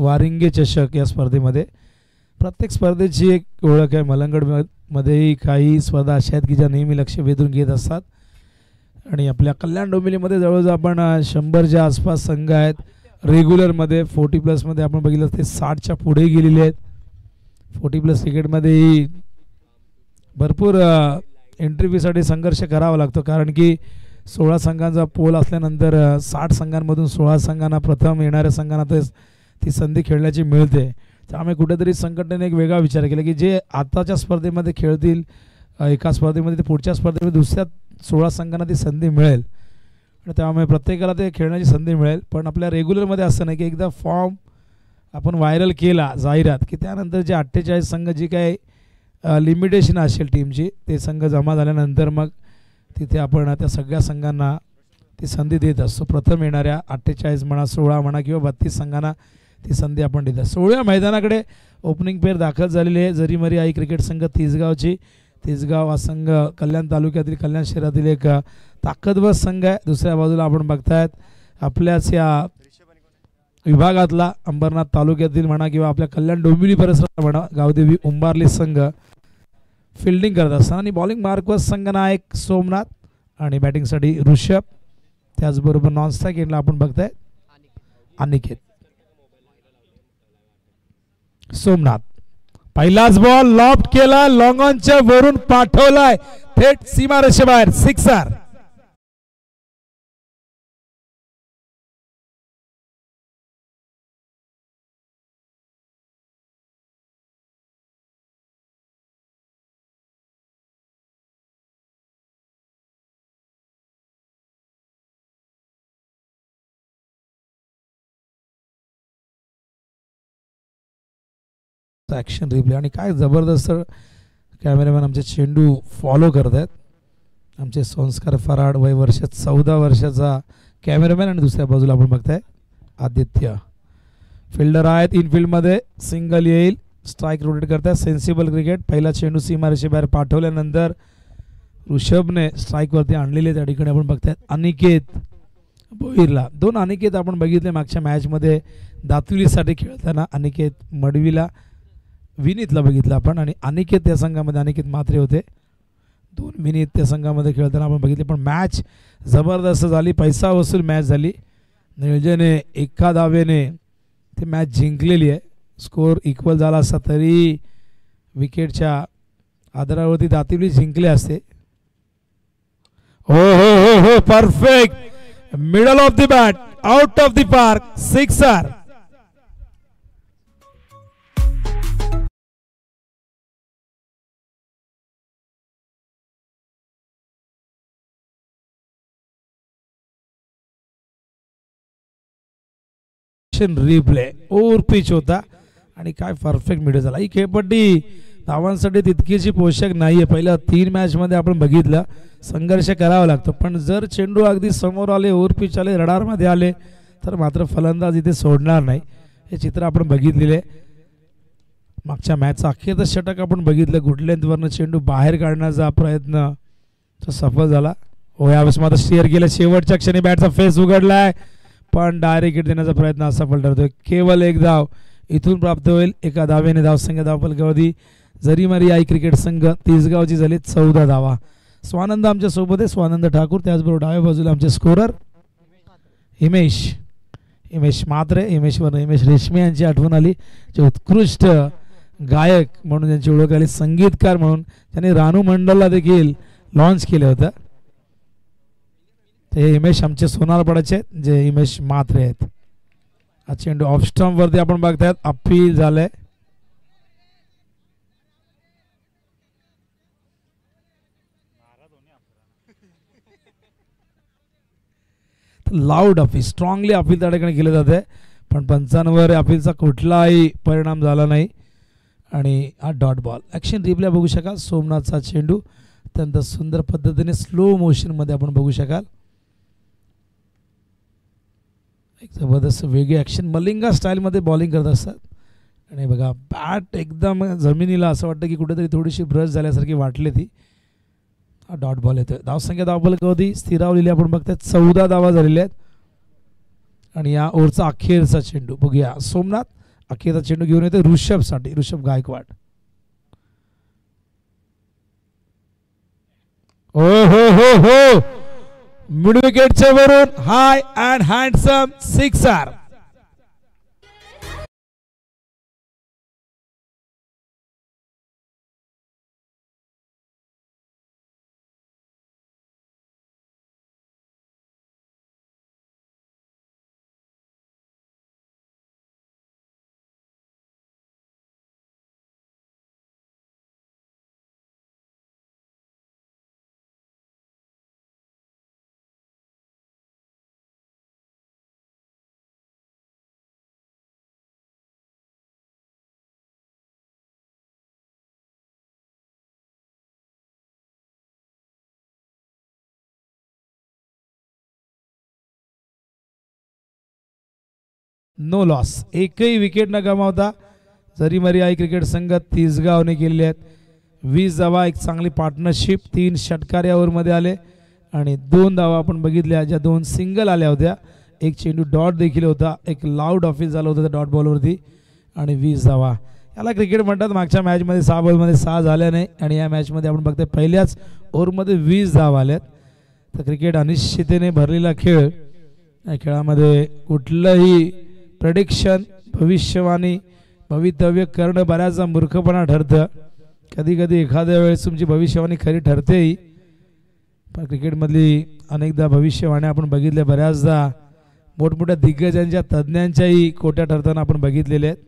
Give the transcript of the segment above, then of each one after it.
वारिंगे चषक या स्पर्धेमध्ये. प्रत्येक स्पर्धेची एक ओळख आहे. मलंगडमध्येही काही स्पर्धा अशा आहेत की ज्या नेहमी लक्ष वेधून घेत असतात. आणि आपल्या कल्याण डोंबिवलीमध्ये जवळजवळ आपण 100च्या आसपास संघ आहेत. रेग्युलरमध्ये 40+ आपण बघितलं ते 60च्या पुढे गेलेले आहेत. 40+ क्रिकेटमध्येही भरपूर एंट्री फीसाठी संघर्ष करावा लागतो, कारण की 16 संघांचा पोल असल्यानंतर 60 संघांमधून 16 संघांना प्रथम येणाऱ्या संघांना ती संधी खेळण्याची मिळते. त्यामुळे कुठेतरी संघटनेने एक वेगळा विचार केला की जे आताच्या स्पर्धेमध्ये खेळतील एका स्पर्धेमध्ये ते पुढच्या स्पर्धेमध्ये दुसऱ्या 16 संघांना ती संधी मिळेल आणि त्यामुळे प्रत्येकाला ते खेळण्याची संधी मिळेल. पण आपल्या रेग्युलरमध्ये असं नाही की एकदा फॉर्म आपण व्हायरल केला जाहिरात की त्यानंतर जे 48 संघ जी काही लिमिटेशन असेल टीमची ते संघ जमा झाल्यानंतर मग तिथे आपण त्या सगळ्या संघांना ती संधी देत असतो. प्रथम येणाऱ्या 48 म्हणा 16 म्हणा किंवा 32 संघांना ती संधी आपण देत असतो. 16व्या मैदानाकडे ओपनिंग पेअर दाखल झालेली आहे. जरीमरी आई क्रिकेट संघ तिसगावची. तिसगाव हा संघ कल्याण तालुक्यातील कल्याण शहरातील एक ताकदवर संघ आहे. दुसऱ्या बाजूला आपण बघतायत आपल्याच या विभागातला अंबरनाथ तालुक्यातील म्हणा किंवा आपल्या कल्याण डोंबिवली परिसरात म्हणा गावदेवी उंबारली संघ फिल्डिंग करत असताना आणि बॉलिंग मार्कवर संघ नायक सोमनाथ आणि बॅटिंगसाठी ऋषभ. त्याचबरोबर नॉन स्ट्राईक एंडला आपण बघताय अनिकेत. सोमनाथ पहिलाच बॉल लॉफ्ट केला, लॉंग ऑनच्या वरून पाठवलाय थेट सीमारेषेबाहेर, सिक्सर. ॲक्शन रिप्ले आणि काय जबरदस्त कॅमेरामॅन आमचे चेंडू फॉलो करत आहेत. आमचे संस्कार फराड वय वर्ष 14 वर्षाचा कॅमेरामॅन आणि दुसऱ्या बाजूला आपण बघताय आदित्य. फिल्डर आहेत इनफिल्डमध्ये, सिंगल येईल, स्ट्राईक रोटेट करतायत. Sensible cricket. पहिला चेंडू सीमारेषेबाहेर पाठवल्यानंतर ऋषभने स्ट्राईकवरती आणलेले त्या ठिकाणी आपण बघतायत अनिकेत भोईरला. 2 अनिकेत आपण बघितले मागच्या मॅचमध्ये दातुलीसाठी खेळताना. अनिकेत मडवीला विनीतला बघितलं आपण आणि अनिकेत त्या संघामध्ये अनिकेत म्हात्रे होते. 2 विनीत त्या संघामध्ये खेळताना आपण बघितले. पण मॅच जबरदस्त झाली, पैसा वसूल मॅच झाली. नियोजने एका धावेने ती मॅच जिंकलेली आहे. स्कोअर इक्वल झाला असता तरी विकेटच्या आधारावरती दातिवली जिंकले असते. हो हो हो हो perfect middle of the bat, out of the park, sixer. Replay over pitch होता आणि काय परफेक्ट मिडल झाला. ही खेळपट्टी धावांसाठी तितकीची पोषक नाहीये. पहिल्या 3 मॅचमध्ये आपण बघितलं संघर्ष करावा लागतो, पण जर चेंडू अगदी समोर आले, ओव्हर पिच आले, रडारमध्ये आले तर मात्र फलंदाज इथे सोडणार नाही. हे चित्र आपण बघितलेले. मागच्या मॅचचा अखेरचा षटक आपण बघितलं. गुड लेंथवरनं चेंडू बाहेर काढण्याचा प्रयत्न तो सफल झाला. हो यावेळेस मात्र स्टीअर केलं. शेवटच्या क्षणी बॅटचा फेस उघडलाय पण डायरेक्ट हिट देण्याचा प्रयत्न असफल ठरतोय. केवळ 1 धाव इथून प्राप्त होईल. एका धावेने धावसंख्या धावफलकावरती जरीमरी आई क्रिकेट संघ तिसगावची झाली 14 धावा. स्वानंद आमच्या सोबत आहे, स्वानंद ठाकूर. त्याचबरोबर डाव्या बाजूला आमचे स्कोरर हिमेश म्हात्रे. हिमेश रेशमी यांची आठवण आली, जे उत्कृष्ट गायक म्हणून त्यांची ओळख आली, संगीतकार म्हणून त्यांनी रानू मंडलला देखील लॉन्च केलं होतं. ते हिमेश आमचे सोनारपाड्याचे जे हिमेश म्हात्रे आहेत. हा चेंडू ऑफ स्टंप वरती आपण बघतायत, अपील झालंय. लाऊड अपील, स्ट्रॉंगली अपील त्या ठिकाणी केले जाते, पण पंचांवर अपीलचा कुठलाही परिणाम झाला नाही आणि हा डॉट बॉल. ॲक्शन रिप्ले बघू शकाल. सोमनाथचा चेंडू अत्यंत सुंदर पद्धतीने स्लो मोशनमध्ये आपण बघू शकाल. एक जबरदस्त वेगळी ॲक्शन मलिंगा स्टाईलमध्ये बॉलिंग करत असतात आणि बघा बॅट एकदम जमिनीला असं वाटतं की कुठेतरी थोडीशी ब्रश झाल्यासारखी वाटली ती. हा डॉट बॉल येतोय. धावसंख्या धावफलकावरती स्थिरावलेली आपण बघताय. 14 धावा झालेल्या आहेत आणि या ओव्हरचा अखेरचा चेंडू बघूया. सोमनाथ अखेरचा चेंडू घेऊन येते ऋषभसाठी, ऋषभ गायकवाड. ओ हो हो हो, मिड विकेटच्या वरून high and handsome sixer. No loss, एकही विकेट न गमावता जरी मरी आई क्रिकेट संघ 30 गावने केलेले आहेत. 20 धावा, एक चांगली पार्टनरशिप, 3 षटकार या ओव्हरमध्ये आले आणि 2 धावा आपण बघितल्या ज्या 2 सिंगल आल्या होत्या. एक चेंडू डॉट देखील होता, एक लाऊड ऑफिस झालं होतं त्या डॉट बॉलवरती आणि 20 धावा. याला क्रिकेट म्हणतात. मागच्या मॅचमध्ये 6 बॉलमध्ये 6 झाल्या नाही आणि या मॅचमध्ये आपण बघतोय पहिल्याच ओव्हरमध्ये 20 धावा आल्यात. तर क्रिकेट अनिश्चिततेने भरलेला खेळ. या खेळामध्ये कुठलंही प्रेडिक्शन, भविष्यवाणी, भवितव्य करणं बऱ्याचदा मूर्खपणा ठरतं. कधी कधी एखाद्या वेळेस तुमची भविष्यवाणी खरी ठरतेही, पण क्रिकेटमधली अनेकदा भविष्यवाण्या आपण बघितल्या, बऱ्याचदा मोठमोठ्या दिग्गजांच्या, तज्ज्ञांच्याही खोट्या ठरताना आपण बघितलेल्या आहेत.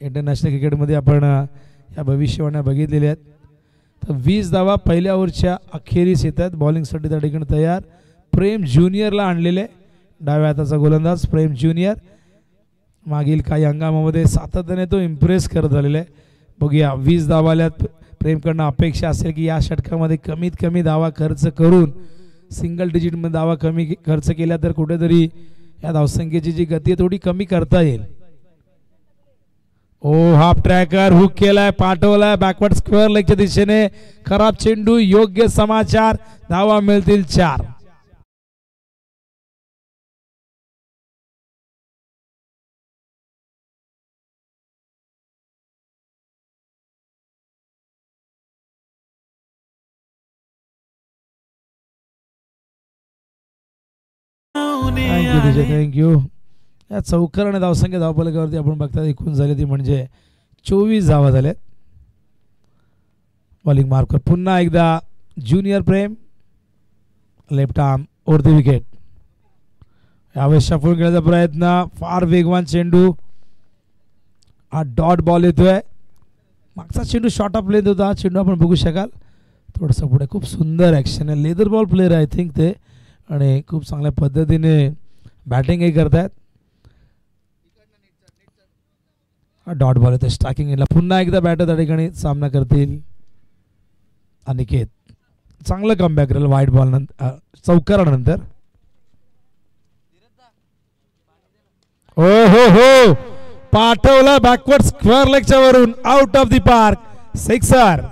इंटरनॅशनल क्रिकेटमध्ये आपण या भविष्यवाण्या बघितलेल्या आहेत. तर 20 धावा पहिल्या ओव्हरच्या अखेरीस येतात. बॉलिंगसाठी त्या ठिकाणी तयार प्रेम ज्युनियरला आणलेले, डाव्या हाताचा गोलंदाज प्रेम ज्युनियर. मागील काही हंगामामध्ये सातत्याने तो इम्प्रेस करत आलेला आहे. बघूया 20 धावा आल्यात. प्रेमकडनं अपेक्षा असेल की या षटकामध्ये कमीत कमी धावा खर्च करून, सिंगल डिजिटमध्ये धावा कमी खर्च केल्या तर कुठेतरी या धावसंख्येची जी गती आहे थोडी कमी करता येईल. ओ हाफ ट्रॅकर हुक केलाय, पाठवलाय बॅकवर्ड स्क्वेअर लेगच्या दिशेने. खराब चेंडू, योग्य समाचार, धावा मिळतील 4. थँक्यू. या चौकार आणि धावसंख्या धावफलकावरती आपण बघता एकूण झाली ती म्हणजे 24 धावा झाल्यात. बॉलिंग मार्कर पुन्हा एकदा junior Prem, left arm over the wicket. यावेळेस शफल खेळण्याचा प्रयत्न, फार वेगवान चेंडू, हा डॉट बॉल येतोय. मागचा चेंडू शॉर्ट ऑफ लेंथ होता, हा चेंडू आपण बघू शकाल थोडंसं पुढे. खूप सुंदर ॲक्शन आहे, leather ball player I think ते, आणि खूप चांगल्या पद्धतीने बॅटिंगही करतायत. डॉट बॉल येतो स्ट्रायकिंग एंडला. पुन्हा एकदा बॅटर त्या ठिकाणी सामना करतील अनिकेत. चांगलं कमबॅक राहील वाईट बॉल नंतर, चौकारानंतर. ओ हो हो, पाठवला बॅकवर्ड स्क्वेअर लेगच्या वरून, out of the park, sixer.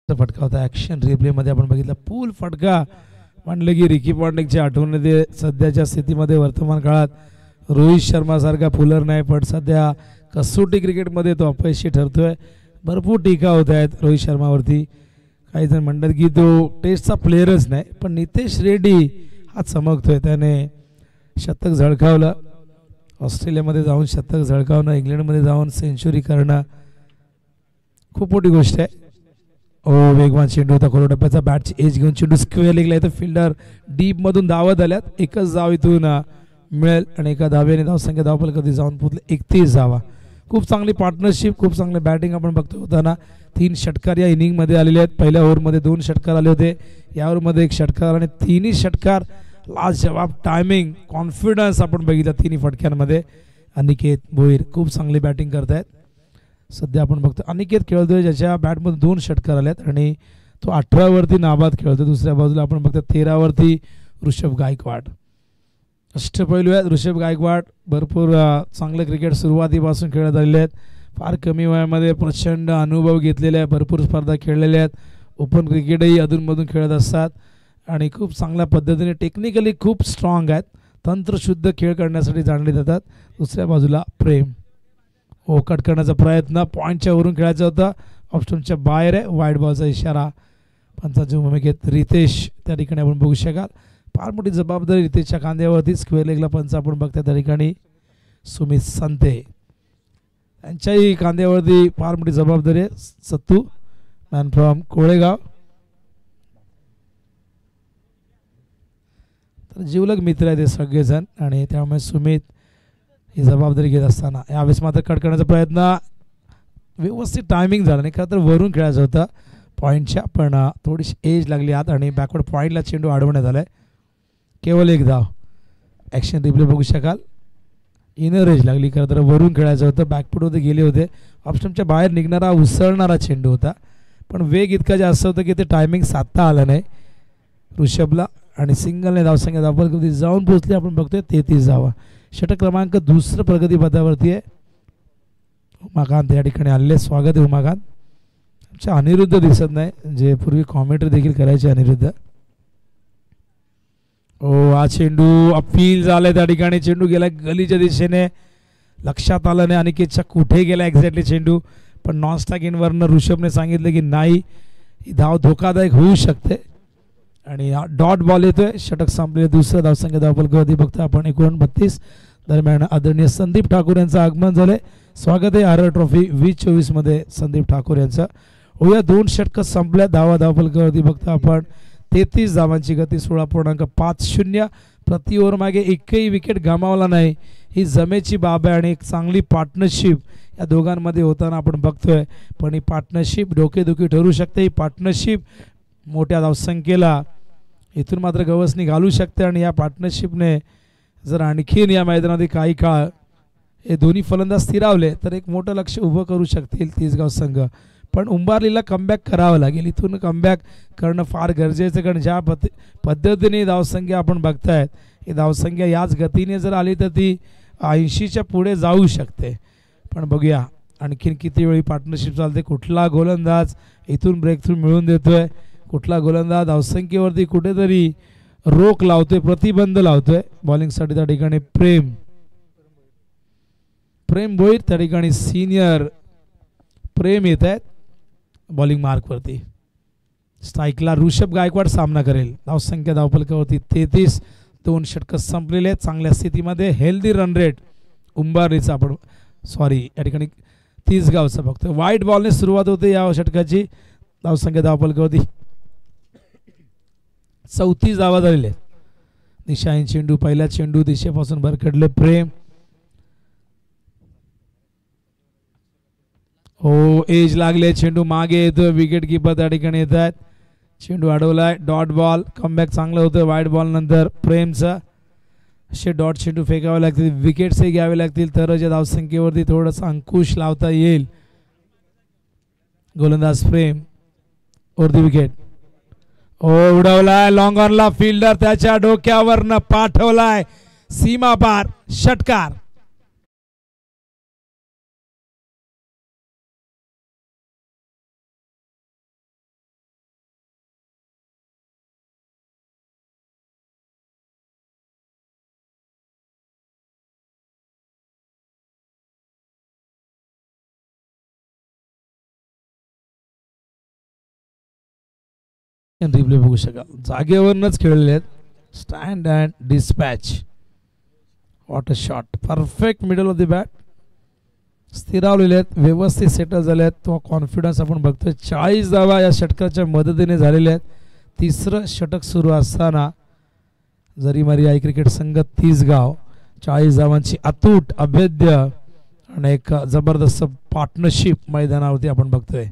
फटका होता ॲक्शन रिप्लेमध्ये आपण बघितला. पूल फटका म्हणलं की रिकी पॉन्टिंगची आठवण येते. सध्याच्या स्थितीमध्ये वर्तमान काळात रोहित शर्मा सारखा पुलर नाही, पण सध्या कसोटी क्रिकेटमध्ये तो अपयशी ठरतोय. भरपूर टीका होत आहेत रोहित शर्मावरती. काही जण म्हणतात की तो टेस्टचा प्लेयरच नाही, पण नितेश रेड्डी हा चमकतोय. त्याने शतक झळकावलं, ऑस्ट्रेलियामध्ये जाऊन शतक झळकावणं, इंग्लंडमध्ये जाऊन सेंचुरी करणं खूप मोठी गोष्ट आहे. ओ वेगवान चेंडू होता, कोरोटप्प्याचा बॅटची एज घेऊन चेंडू स्क्वेअर लेगला येतं. फिल्डर डीपमधून धावत आल्यात. एकच धाव इथून मिळेल आणि एका धाव्याने धावसंख्या धावपल कधी जाऊन पोहोचले 31 धावा. खूप चांगली पार्टनरशिप, खूप चांगली बॅटिंग आपण बघतो होताना. 3 षटकार या इनिंगमध्ये आलेले आहेत. पहिल्या ओव्हरमध्ये 2 षटकार आले होते, या ओव्हरमध्ये 1 षटकार आणि 3ही षटकार लास्ट जवाब, टायमिंग, कॉन्फिडन्स आपण बघितला 3ही फटक्यांमध्ये. अनिकेत भोईर खूप चांगली बॅटिंग करतायत. सध्या आपण बघतो अनिकेत खेळतोय ज्याच्या बॅटमधून 2 षटकार आल्यात आणि तो 18 वरती नाबाद खेळतो. दुसऱ्या बाजूला आपण बघतो 13 वरती ऋषभ गायकवाड. अष्टपैलू आहेत ऋषभ गायकवाड. भरपूर चांगलं क्रिकेट सुरुवातीपासून खेळत आलेले आहेत. फार कमी वयामध्ये प्रचंड अनुभव घेतलेले आहे. भरपूर स्पर्धा खेळलेल्या आहेत. ओपन क्रिकेटही अधूनमधून खेळत असतात आणि खूप चांगल्या पद्धतीने टेक्निकली खूप स्ट्रॉंग आहेत. तंत्रशुद्ध खेळ करण्यासाठी जाणले जातात. दुसऱ्या बाजूला प्रेम. कट करण्याचा प्रयत्न पॉईंटच्या वरून खेळायचा होता. ऑप्शनच्या बाहेर आहे. वाईड बॉलचा इशारा. पंचांच्या भूमिकेत रितेश त्या ठिकाणी आपण बघू शकाल. फार मोठी जबाबदारी रितेशच्या खांद्यावरती. स्क्वेअर लेगला पंच आपण बघता त्या ठिकाणी सुमित संते यांच्याही खांद्यावरती फार मोठी जबाबदारी आहे. सत्तू मॅन फ्रॉम कोळेगाव. तर जीवलग मित्र आहे ते सगळेजण आणि त्यामुळे सुमित ही जबाबदारी घेत असताना यावेळेस मात्र कट करण्याचा प्रयत्न. व्यवस्थित टायमिंग झाला नाही. खरं तर वरून खेळायचं होतं पॉईंटच्या पण थोडीशी एज लागली आत आणि बॅकवर्ड पॉईंटला चेंडू अडवण्यात आला आहे. केवळ 1 धाव. ॲक्शन रिप्ले बघू शकाल. इनर एज लागली. खरं तर वरून खेळायचं होतं. बॅकफुटमध्ये गेले होते. ऑप्शनच्या बाहेर निघणारा उसळणारा चेंडू होता पण वेग इतका जास्त होता की ते टायमिंग साधता आलं नाही ऋषभला आणि सिंगलने धावसंख्या धावफलकावरती जाऊन पोहोचली. आपण बघतोय 33 धावा. षटक क्रमांक 2 प्रगतीपथावरती आहे. उमाकांत या ठिकाणी आलेले. स्वागत आहे उमाकांत. आमच्या अनिरुद्ध दिसत नाही जे पूर्वी कॉमेंट्री देखील करायचे अनिरुद्ध. हा चेंडू अपील झालाय त्या ठिकाणी. चेंडू गेला गलीच्या दिशेने. लक्षात आलं नाही अनिकेतच्या कुठे गेला एक्झॅक्टली चेंडू पण नॉन स्ट्राईक इनवरनं ऋषभने सांगितलं की नाही ही धाव धोकादायक होऊ शकते आणि डॉट बॉल येतोय. षटक संपले. दुसरं धावसंख्या धावफलकावरती बघता आपण 39 दरम्यान आदरणीय संदीप ठाकूर यांचं आगमन झालंय. स्वागत आहे आर ट्रॉफी 2024 मध्ये संदीप ठाकूर यांचं. होया 2 षटकं संपल्या. धावफलकावरती बघता आपण 33 धावांची गती. 16.50 प्रति ओव्हर मागे एकही विकेट गमावला नाही. ही जमेची बाब आहे आणि एक चांगली पार्टनरशिप या दोघांमध्ये होताना आपण बघतोय. पण ही पार्टनरशिप डोकेदुखी ठरू शकते. ही पार्टनरशिप मोठ्या धावसंख्येला इथून मात्र गवसणी घालू शकते आणि या पार्टनरशिपने जर आणखीन या मैदानामध्ये काही काळ हे दोन्ही फलंदाज स्थिरावले तर एक मोठं लक्ष उभं करू शकतील तिसगाव संघ. पण उंबारलीला कमबॅक करावं लागेल. इथून कमबॅक करणं फार गरजेचं कारण ज्या पद्धतीने धावसंख्या आपण बघतायत ही धावसंख्या याच गतीने जर आली तर ती 80च्या पुढे जाऊ शकते. पण बघूया आणखीन किती वेळी पार्टनरशिप चालते. कुठला गोलंदाज इथून ब्रेक थ्रू मिळवून देतोय. कुठला गोलंदाज धावसंख्येवरती कुठेतरी रोक लावतोय प्रतिबंध लावतोय. बॉलिंगसाठी त्या ठिकाणी प्रेम भोईर त्या ठिकाणी सिनियर प्रेम येत आहेत बॉलिंग मार्कवरती. स्ट्राईकला ऋषभ गायकवाड सामना करेल. धावसंख्या धावफलकावरती 33. 2 षटकं संपलेले आहेत. चांगल्या स्थितीमध्ये हेल्दी रन रेट उंबारलीचा आपण या ठिकाणी 30 गावचा बघतो. वाईट बॉलने सुरुवात होते या षटकाची. धावसंख्या धावफलकावरती 34 धावा झालेले आहेत. दिशाहीन चेंडू. पहिला चेंडू दिशेपासून भरकडले प्रेम. एज लागले. चेंडू मागे येतो. विकेट किपर त्या ठिकाणी येत आहेत. चेंडू अडवलाय. Dot ball. कमबॅक चांगलं होतं वाईट बॉल नंतर प्रेमचं. असे डॉट चेंडू फेकावे लागतील. विकेट्सही घ्यावे लागतील तरच या धावसंख्येवरती थोडंसं अंकुश लावता येईल. गोलंदाज प्रेम वरती विकेट. उडवलाय. लॉंग ऑनला फिल्डर त्याच्या डोक्यावरनं पाठवलाय सीमा पार. षटकार. रिप्ले बघू शकाल. जागेवरनच खेळले आहेत. Stand and dispatch. What a shot. Perfect middle of the bat. स्थिरावलेले आहेत. व्यवस्थित सेटल झाले आहेत. तो कॉन्फिडन्स आपण बघतोय. 40 धावा या षटकाच्या मदतीने झालेल्या आहेत. तिसरं षटक सुरू असताना जरी मारी आई क्रिकेट संघ 30 गाव 40 धावांची अतूट अभेद्य आणि एक जबरदस्त पार्टनरशिप मैदानावरती आपण बघतोय.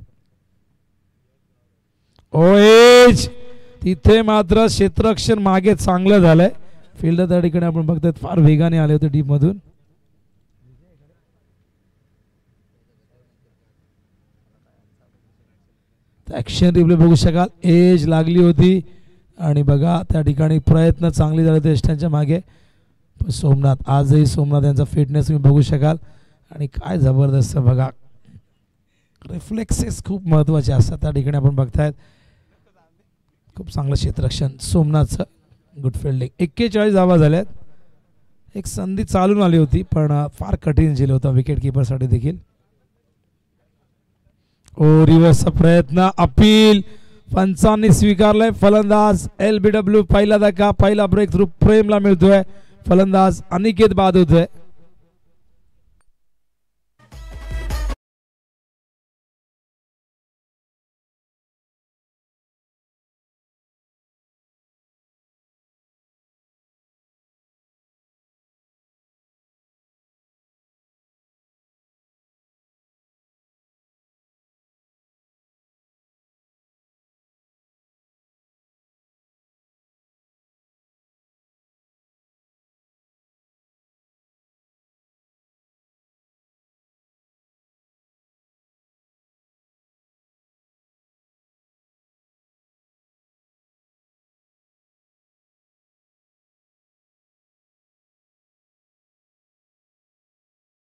तिथे मात्र क्षेत्ररक्षण मागे चांगलं झालंय. फिल्डर त्या ठिकाणी आपण बघतोय फार वेगाने आले होते डीप मधून. ॲक्शन रिप्ले बघू शकाल, एज लागली होती आणि बघा त्या ठिकाणी प्रयत्न चांगले झाले होते यष्टांच्या मागे. पण सोमनाथ आजही सोमनाथ यांचा फिटनेस तुम्ही बघू शकाल आणि काय जबरदस्त बघा, रिफ्लेक्सेस खूप महत्त्वाचे असतात त्या ठिकाणी. आपण बघतायत खूप चांगलं क्षेत्ररक्षण सोमनाथचं, गुड फिल्डिंग. 41 धावा झाल्यात. एक संधी चालून आली होती पण फार कठीण झेल होता विकेट किपरसाठी देखील. ओ रिव्हर्सचा प्रयत्न, अपील पंचांनी स्वीकारलंय. फलंदाज LBW पहिला धक्का, पहिला ब्रेक थ्रू प्रेमला मिळतोय. फलंदाज अनिकेत बाद होतोय.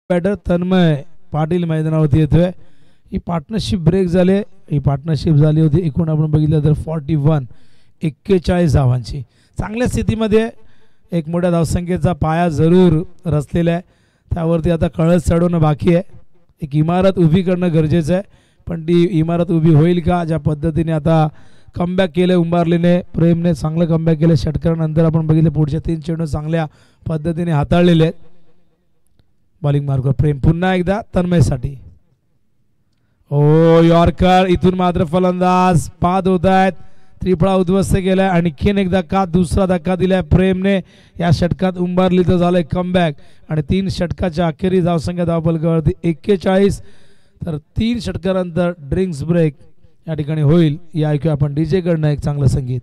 बॅटर तन्मय पाटील मैदानावरती येतोय. ही पार्टनरशिप ब्रेक झाले, ही पार्टनरशिप झाली होती एकूण आपण बघितलं तर 41 धावांची. चांगल्या स्थितीमध्ये एक मोठ्या धावसंख्येचा पाया जरूर रचलेला आहे. त्यावरती आता कळस चढवणं बाकी आहे. एक इमारत उभी करणं गरजेचं आहे, पण ती इमारत उभी होईल का? ज्या पद्धतीने आता कमबॅक केलं उंबारलीने, प्रेमने चांगलं कमबॅक केलं. षटकारानंतर आपण बघितलं पुढच्या 3 चेंडू चांगल्या पद्धतीने हाताळलेले आहेत. बॉलिंग मार्ग प्रेम पुन्हा एकदा तन्मयसाठी. ओ यॉर्कर, इथून मात्र फलंदाज बाद होत आहेत. त्रिफळा उद्ध्वस्त केलाय. आणखीन एक धक्का, दुसरा धक्का दिलाय प्रेमने. या षटकात उंबारलीचं झालंय कमबॅक आणि 3 षटकाच्या अखेरीस धावसंख्या धावफलकावरती 41. तर 3 षटकानंतर ड्रिंक्स ब्रेक या ठिकाणी होईल. या ऐकूया आपण DJ कडनं एक चांगलं संगीत.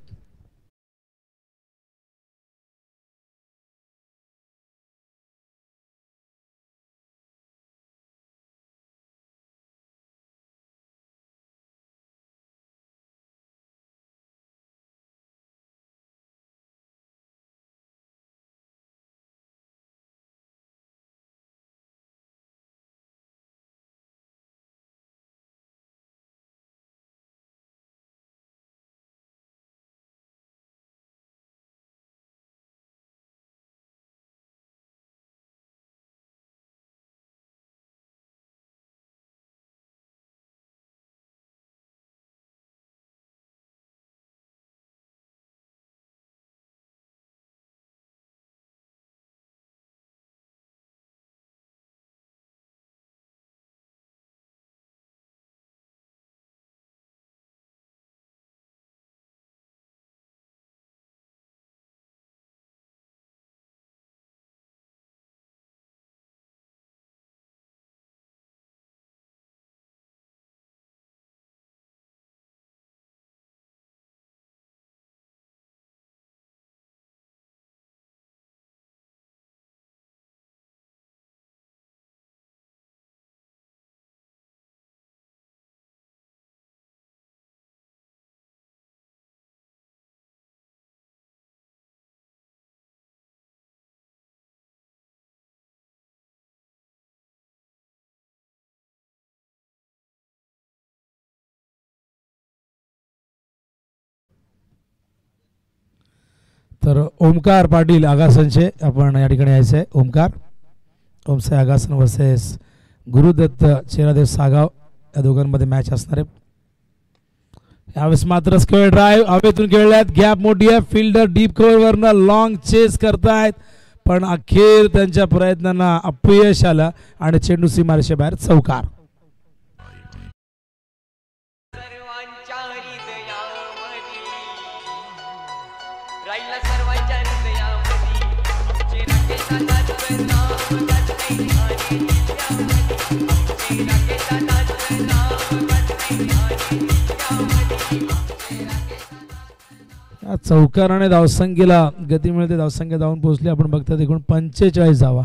तर ओमकार पाटील आगासनचे आपण या ठिकाणी यायचं आहे. ओमसाई आगासन वर्सेस गुरुदत्त चेरादेव सागाव या दोघांमध्ये मॅच असणार आहे. यावेळेस मात्र स्क्वेअर ड्राईव्ह हवेतून खेळल्यात. गॅप मोठी आहे. फिल्डर डीप कव्हरवरनं लॉंग चेस करतायत पण अखेर त्यांच्या प्रयत्नांना अपयश आलं आणि चेंडू सीमारेषे बाहेर. चौकार. चौकाराने धावसंख्येला गती मिळते. धावसंख्या धावून पोहोचली. आपण बघतात एकूण 45 धावा.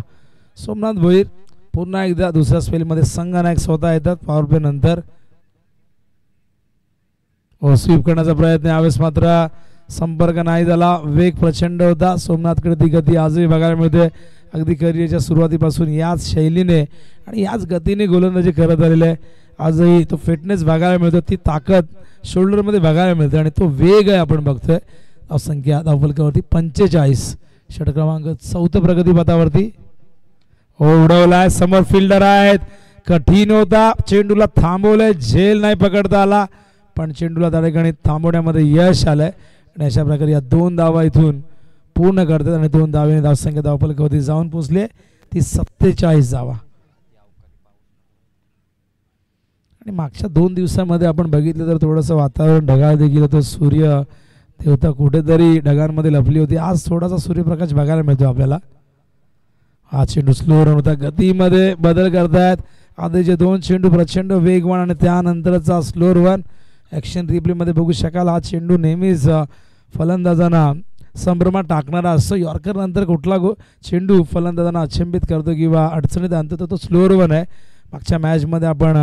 सोमनाथ भोईर पुन्हा एकदा दुसऱ्या स्पेलमध्ये संघनायक स्वतः येतात पॉवर प्ले नंतर. स्वीप करण्याचा प्रयत्न, यावेळेस मात्र संपर्क नाही झाला. वेग प्रचंड होता सोमनाथकडे, ती गती आजही बघायला मिळते. अगदी करिअरच्या सुरुवातीपासून याच शैलीने आणि याच गतीने गोलंदाजी करत आलेले आहे. आजही तो फिटनेस बघायला मिळतो, ती ताकद शोल्डरमध्ये बघायला मिळते आणि तो वेग आहे आपण बघतोय. धावसंख्या धावफलकावरती 45, षटक क्रमांक 4 प्रगतीपथावरती. उडवलाय, समोर फिल्डर आहेत, कठीण होता, चेंडूला थांबवलंय, झेल नाही पकडता आला, पण चेंडूला त्या ठिकाणी थांबवण्यामध्ये यश आलंय आणि अशा प्रकारे या 2 धावा इथून पूर्ण करतात आणि 2 धावेने धावसंख्या धावफलकावरती जाऊन पोहोचले ती 47 धावा. आणि मागच्या 2 दिवसामध्ये आपण बघितलं तर थोडंसं वातावरण ढगाळ देखील होतं, सूर्य देवता कुठेतरी ढगांमध्ये लपली होती. आज थोडासा सूर्यप्रकाश बघायला मिळतो आपल्याला. हा चेंडू स्लो रन होता, गतीमध्ये बदल करतायत. आधीचे 2 चेंडू प्रचंड वेगवान आणि त्यानंतरचा स्लो रन ॲक्शन रिप्लेमध्ये बघू शकाल. हा चेंडू नेहमीच फलंदाजांना संभ्रमात टाकणारा असतो. यॉर्कर नंतर कुठला चेंडू फलंदाजांना अचंबित करतो किंवा अडचणीत आणतो तो स्लो रन आहे. मागच्या मॅचमध्ये आपण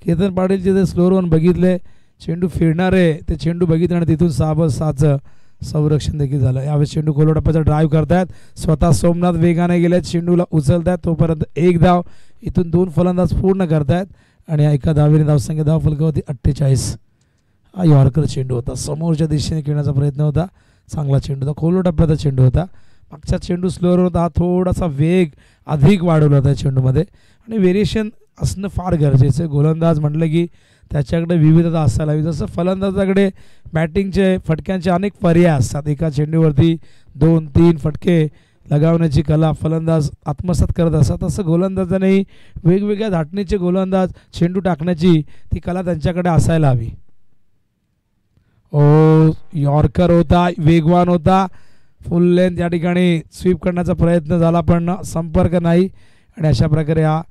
केतन पाटीलचे ते स्लो रन बघितले, चेंडू फिरणारे ते चेंडू बघितले आणि तिथून 6-6चं संरक्षण देखील झालं. यावेळेस चेंडू खोलवर टप्प्याचा ड्राईव्ह करतायत, स्वतः सोमनाथ वेगाने गेले, चेंडूला उचलतायत, तोपर्यंत 1 धाव. इथून 2 फलंदाज पूर्ण करतायत आणि एका धावेने धावसंख्या धावफलकावरती 48. हा यॉर्कर चेंडू होता, समोरच्या दिशेने खेळण्याचा प्रयत्न होता, चांगला चेंडू होता, खोलवर टप्प्याचा चेंडू होता. मागचा चेंडू स्लोअर होता, हा थोडासा वेग अधिक वाढवला होता चेंडूमध्ये आणि व्हेरिएशन असणं फार गरजेचं आहे. गोलंदाज म्हटलं की त्याच्याकडे विविधता असायला हवी. जसं फलंदाजाकडे बॅटिंगचे फटक्यांचे अनेक पर्याय असतात, एका चेंडूवरती 2-3 फटके लगावण्याची कला फलंदाज आत्मसात करत असतात, तसं गोलंदाजानेही वेगवेगळ्या धाटणीचे गोलंदाज चेंडू टाकण्याची ती कला त्यांच्याकडे असायला हवी. यॉर्कर होता, वेगवान होता, फुल लेंथ या ठिकाणी स्वीप करण्याचा प्रयत्न झाला पण संपर्क नाही आणि अशा प्रकारे हा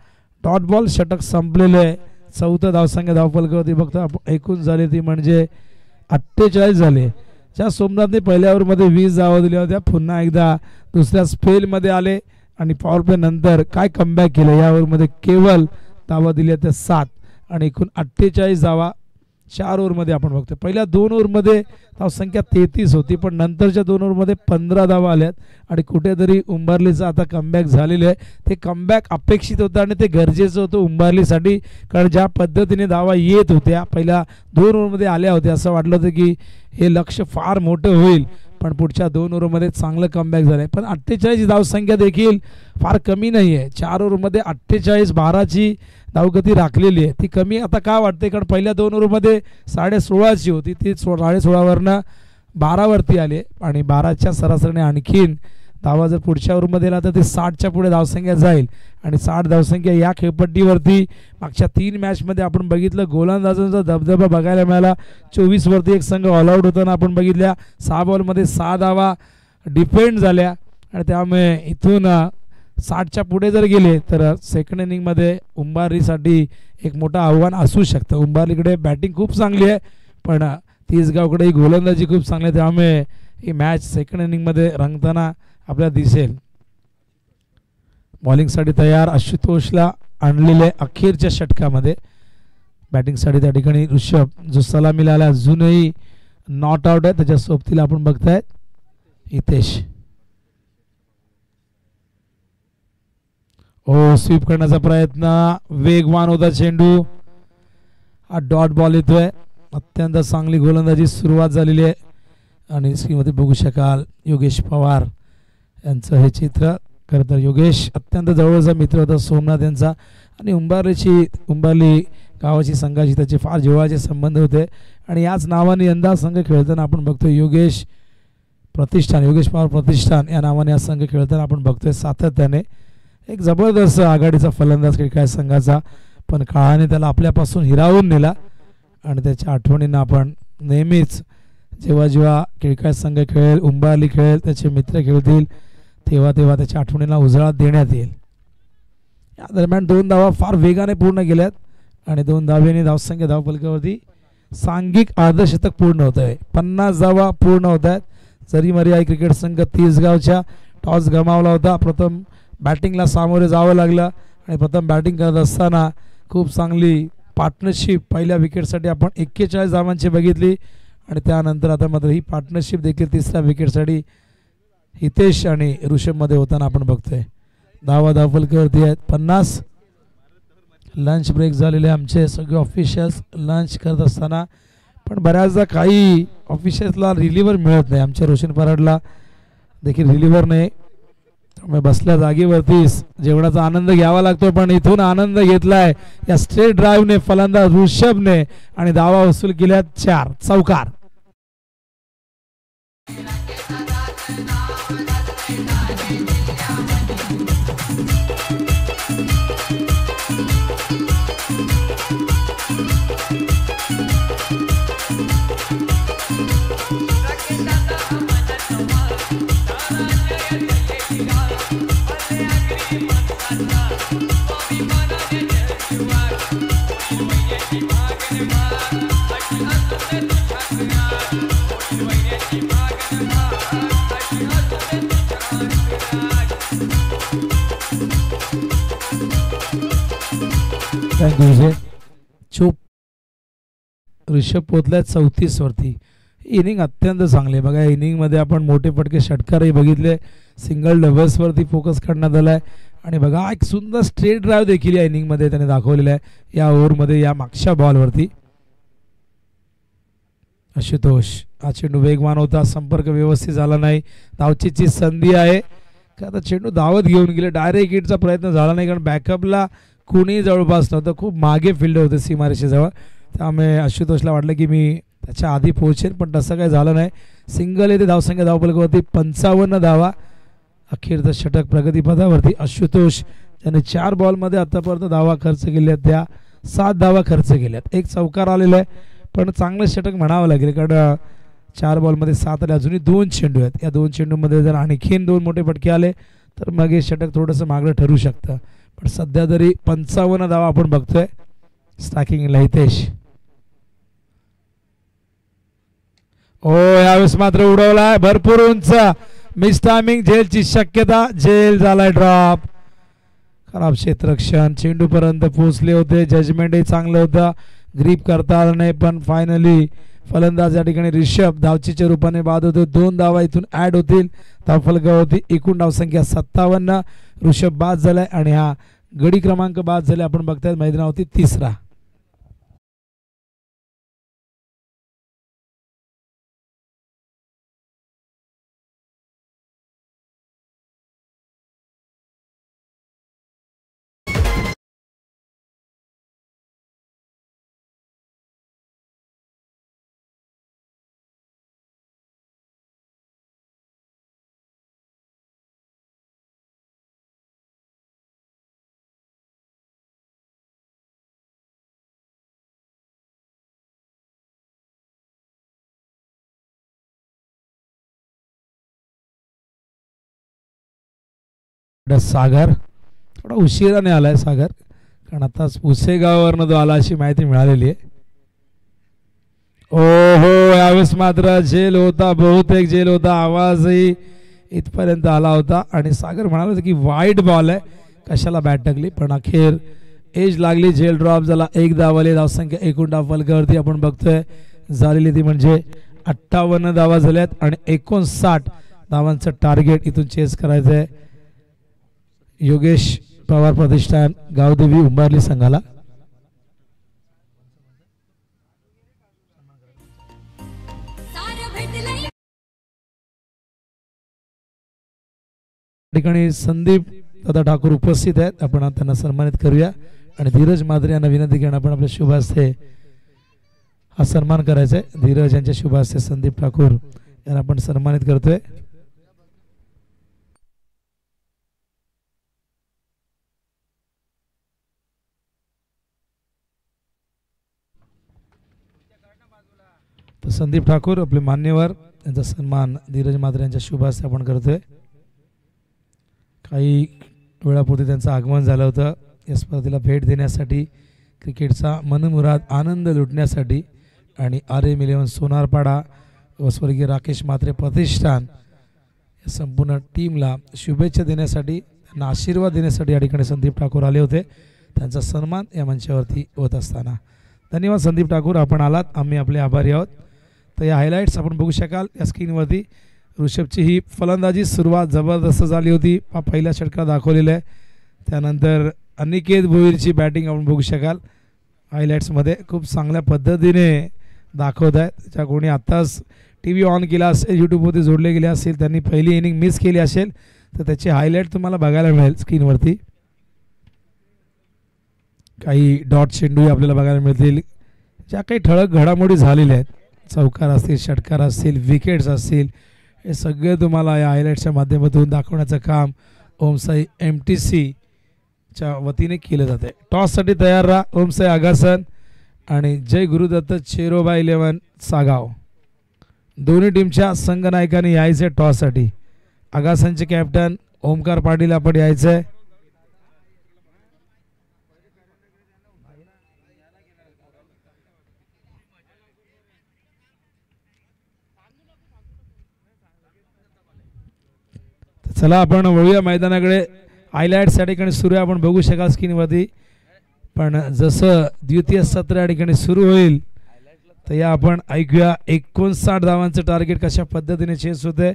डॉट बॉल षटक संपलेले. 4 धावसंख्या धावफलकावरती फक्त एकूण झाले ती म्हणजे 48 झाले. ज्या सोमनाथने पहिल्या ओव्हरमध्ये 20 धावा दिल्या होत्या, पुन्हा एकदा दुसऱ्या स्पेलमध्ये आले आणि पॉवर प्ले नंतर काय कमबॅक केलं. या ओव्हरमध्ये केवळ धावा दिल्या त्या 7 आणि एकूण 48 धावा 4 ओव्हरमध्ये आपण बघतो. पहिल्या 2 ओव्हरमध्ये धावसंख्या 33 होती, पण नंतरच्या 2 ओव्हरमध्ये 15 धावा आल्यात आणि कुठेतरी उंबारलीचं आता कमबॅक झालेलं आहे. ते कमबॅक अपेक्षित होतं आणि ते गरजेचं होतं उंबारलीसाठी, कारण ज्या पद्धतीने धावा येत होत्या पहिल्या 2 ओव्हरमध्ये आल्या होत्या, असं वाटलं होतं की हे लक्ष फार मोठं होईल, पण पुढच्या 2 ओव्हरमध्ये चांगलं कमबॅक झालं आहे. पण 48 धावसंख्या देखील फार कमी नाही आहे. 4 ओव्हरमध्ये 48, 12ची धावगती राखलेली आहे, ती कमी आता का वाटते, कारण पहिल्या 2 ओव्हरमध्ये 16.5ची होती, ती 16.5वरनं 12वरती आले आणि 12च्या सरासरीने आणखीन धावा जर पुढच्या ओव्हरमध्ये आला तर ते 60च्या पुढे धावसंख्या जाईल आणि 60 धावसंख्या या खेळपट्टीवरती मागच्या 3 मॅचमध्ये आपण बघितलं गोलंदाजांचा दबदबा बघायला मिळाला. 24वरती एक संघ ऑलआउट होताना आपण बघितल्या, 6 बॉलमध्ये 6 धावा डिपेंड झाल्या आणि त्यामुळे इथून 60च्या पुढे जर गेले तर सेकंड इनिंगमध्ये उंबारलीसाठी एक मोठं आव्हान असू शकतं. उंबारलीकडे बॅटिंग खूप चांगली आहे पण तिसगावकडे ही गोलंदाजी खूप चांगली आहे, त्यामुळे ही मॅच सेकंड इनिंगमध्ये रंगताना आपल्याला दिसेल. बॉलिंगसाठी तयार आशुतोषला आणलेले अखेरच्या षटकामध्ये बॅटिंगसाठी त्या ठिकाणी ऋषभ जो सलामीला आला अजूनही नॉट आउट आहे, त्याच्या सोबतीला आपण बघतायत हितेश. स्वीप करण्याचा प्रयत्न, वेगवान होता चेंडू, हा डॉट बॉल येतोय. अत्यंत चांगली गोलंदाजी सुरुवात झालेली आहे आणि स्क्रीनमध्ये बघू शकाल योगेश पवार यांचं हे चित्र. खरं तर योगेश अत्यंत जवळचा मित्र होता सोमनाथ यांचा आणि उंबारली गावाची संघाची त्याचे फार जिव्हाळ्याचे संबंध होते आणि याच नावाने यंदा संघ खेळताना आपण बघतोय योगेश पवार प्रतिष्ठान या नावाने हा संघ खेळताना आपण बघतोय सातत्याने. एक जबरदस्त आघाडीचा फलंदाज क्रिकेट संघाचा, पण काळाने त्याला आपल्यापासून हिरावून नेला आणि त्याच्या आठवणींना आपण नेहमीच जेव्हा क्रिकेट संघ खेळेल, उंबारली खेळेल, त्याचे मित्र खेळतील तेव्हा त्याच्या आठवणींना उजाळा देण्यात येईल. या दरम्यान 2 धावा फार वेगाने पूर्ण केल्यात आणि 2 धावेने धावसंख्या धावफलकावरती सांघिक अर्धशतक पूर्ण होत आहे. 50 धावा पूर्ण होत आहेत. जरी मर्यादा क्रिकेट संघ 30 गावच्या टॉस गमावला होता, प्रथम बॅटिंगला सामोरे जावं लागलं आणि प्रथम बॅटिंग करत असताना खूप चांगली पार्टनरशिप पहिल्या विकेटसाठी आपण 41 धावांची बघितली आणि त्यानंतर आता मात्र ही पार्टनरशिप देखील तिसऱ्या विकेटसाठी हितेश आणि ऋषभमध्ये होताना आपण बघतोय. धावा धावफलकावरती आहेत 50. लंच ब्रेक झालेले आमचे सगळे ऑफिशियल्स लंच करत असताना, पण बऱ्याचदा काही ऑफिशियल्सला रिलीवर मिळत नाही. आमच्या रोशन पराडला देखील रिलीवर नाही, त्यामुळे बसल्या जागेवरतीच जेवणाचा आनंद घ्यावा लागतो. पण इथून आनंद घेतलाय या स्ट्रेट ड्राईव्हने फलंदाज ऋषभने आणि धावा वसूल केल्या 4. चौकार. चूप ऋषभ पोचलाय 34 वरती. इनिंग अत्यंत चांगले बघा. इनिंग मध्ये आपण मोठे पटके षटकारही बघितले, सिंगल डबल्स वरती फोकस करण्यात आलाय आणि बघा एक सुंदर स्ट्रेट ड्राईव्ह देखील या इनिंग मध्ये त्याने दाखवलेला आहे या ओव्हरमध्ये या मागच्या बॉलवरती. आशुतोष हा चेंडू वेगवान होता, संपर्क व्यवस्थित झाला नाही, धावचीची संधी आहे का आता चेंडू धावत घेऊन गेले. डायरेक्ट हिटचा प्रयत्न झाला नाही कारण बॅकअपला कुणी जवळपास नव्हतं, खूप मागे फील्ड होते सीमारेषेजवळ, त्यामुळे आशुतोषला वाटलं की मी त्याच्या आधी पोहोचेन, पण तसं काही झालं नाही. सिंगल येते धावसंख्या धावफलकावरती 55 धावा. अखेरचं षटक प्रगतीपथावरती आशुतोष त्याने 4 बॉलमध्ये आतापर्यंत धावा खर्च केल्यात, त्या 7 धावा खर्च केल्यात. एक चौकार आलेला आहे, पण चांगलं षटक म्हणावं लागेल कारण 4 बॉलमध्ये 7 आले, अजूनही 2 चेंडू आहेत. या 2 चेंडूमध्ये जर आणखीन 2 मोठे फटके आले तर मग हे षटक थोडंसं मागं ठरू शकतं. पण सध्या तरी 55 धावा आपण बघतोय. स्टॅकिंग हितेश. ओ यावेळेस मात्र उडवलाय भरपूर उंच, मिस टायमिंग, झेलची शक्यता, झेल झालाय ड्रॉप. खराब क्षेत्ररक्षण, चेंडू पर्यंत पोहोचले होते, जजमेंटही चांगलं होतं, ग्रीप करता आलं नाही. पण फायनली फलंदाज या ठिकाणी ऋषभ धावचीच्या रूपाने बाद होतो. 2 धावा इथून ऍड होतील धावफलकावरती. एकूण धावसंख्या 57. ऋषभ बाद झालाय आणि हा गडी क्रमांक बाद झाले आपण बघतायत मैदानावरती 3रा. सागर थोडा उशिराने आलाय सागर, कारण आता पुसेगाववरनं तो आला अशी माहिती मिळालेली आहे. ओ हो यावेळेस मात्र झेल होता, बहुतेक झेल होता, आवाजही इथपर्यंत आला होता आणि सागर म्हणाला होता की वाईट बॉल आहे, कशाला बॅट टाकली, पण अखेर एज लागली, झेल ड्रॉप झाला. 1 धावाले धावसंख्या एकूण धावफलकावरती आपण बघतोय झालेली ती म्हणजे 58 धावा झाल्यात आणि 59 धावांचं टार्गेट इथून चेस करायचं आहे योगेश पवार प्रतिष्ठान गावदेवी उंबारली संघाला. ठिकाणी संदीप दादा ठाकूर उपस्थित आहेत, आपण त्यांना सन्मानित करूया आणि धीरज मात्रे यांना विनंती करणं आपण आपल्या शुभ हस्ते हा सन्मान करायचा आहे. धीरज यांच्या शुभ हस्ते संदीप ठाकूर यांना आपण सन्मानित करतोय. तर संदीप ठाकूर आपले मान्यवर यांचा सन्मान धीरज मात्रे यांच्या शुभ हस्ते आपण करतोय. काही वेळापूर्वी त्यांचं आगमन झालं होतं या स्पर्धेला भेट देण्यासाठी, क्रिकेटचा मनमुराद आनंद लुटण्यासाठी आणि RM11 सोनारपाडा व स्वर्गीय राकेश मात्रे प्रतिष्ठान या संपूर्ण टीमला शुभेच्छा देण्यासाठी, त्यांना आशीर्वाद देण्यासाठी या ठिकाणी संदीप ठाकूर आले होते. त्यांचा सन्मान या मंचावरती होत असताना. धन्यवाद संदीप ठाकूर, आपण आलात, आम्ही आपले आभारी आहोत. तर या हायलाईट्स आपण बघू शकाल या स्क्रीनवरती. ऋषभची ही फलंदाजी सुरुवात जबरदस्त झाली होती, पहिल्या षटकात दाखवलेलं आहे. त्यानंतर अनिकेत भोईरची बॅटिंग आपण बघू शकाल हायलाईट्समध्ये, खूप चांगल्या पद्धतीने दाखवत आहेत. ज्या कोणी आत्ताच टी व्ही ऑन केला असेल, यूट्यूबवरती जोडले गेले असेल, त्यांनी पहिली इनिंग मिस केली असेल तर त्याची हायलाईट तुम्हाला बघायला मिळेल स्क्रीनवरती. काही डॉट चेंडू आपल्याला बघायला मिळतील. ज्या काही ठळक घडामोडी झालेल्या आहेत, चौकार असतील, षटकार असतील, विकेट्स असतील, हे सगळे तुम्हाला या हायलाईट्सच्या माध्यमातून दाखवण्याचं काम ओमसाई MTCच्या वतीने केलं जाते. टॉससाठी तयार राहा ओमसाई आगासन आणि जय गुरुदत्त चेरोबा 11 सागाव. दोन्ही टीमच्या संघनायकांनी यायचे टॉससाठी. आगासनचे कॅप्टन ओमकार पाटील आपण यायचं आहे. चला आपण वळूया मैदानाकडे. हायलाईट्स या ठिकाणी सुरू आहे, आपण बघू शकाल स्क्रीनवरती. पण जसं द्वितीय सत्र या ठिकाणी सुरू होईल तर या आपण ऐकूया 59 धावांचं टार्गेट कशा पद्धतीने चेस होते,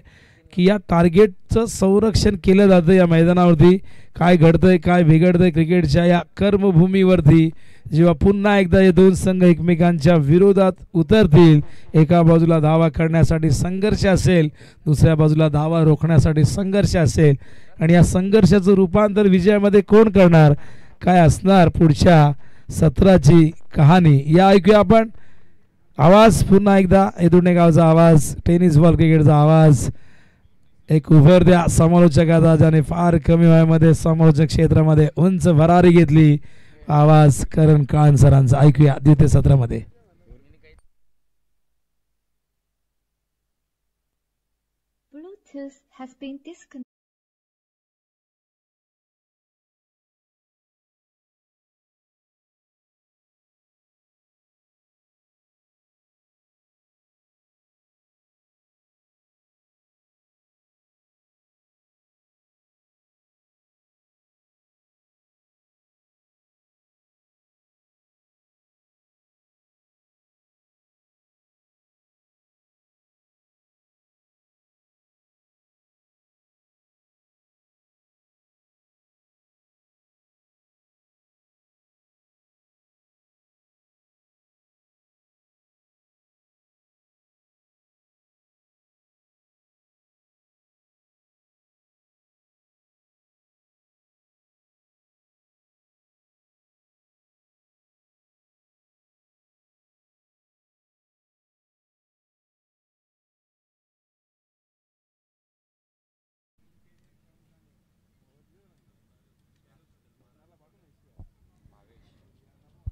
की या टार्गेटचं संरक्षण केलं जातं या मैदानावरती. काय घडतंय, काय बिघडतंय क्रिकेटच्या या कर्मभूमीवरती, जेव्हा पुन्हा एकदा हे दोन संघ एकमेकांच्या विरोधात उतरतील. एका बाजूला धावा करण्यासाठी संघर्ष असेल, दुसऱ्या बाजूला धावा रोखण्यासाठी संघर्ष असेल, आणि या संघर्षाचं रूपांतर विजयामध्ये कोण करणार, काय असणार पुढच्या सत्राची कहाणी, या ऐकूया आपण. आवाज पुन्हा एकदा येदुर्णे गावचा आवाज, टेनिस बॉल क्रिकेटचा आवाज, एक उभरत्या समालोचकाचा ज्याने फार कमी वयामध्ये समालोचक क्षेत्रामध्ये उंच भरारी घेतली. आवाज करण काळन सरांचा ऐकूया द्वितीय सत्रामध्ये. Bluetooth has been disconnected.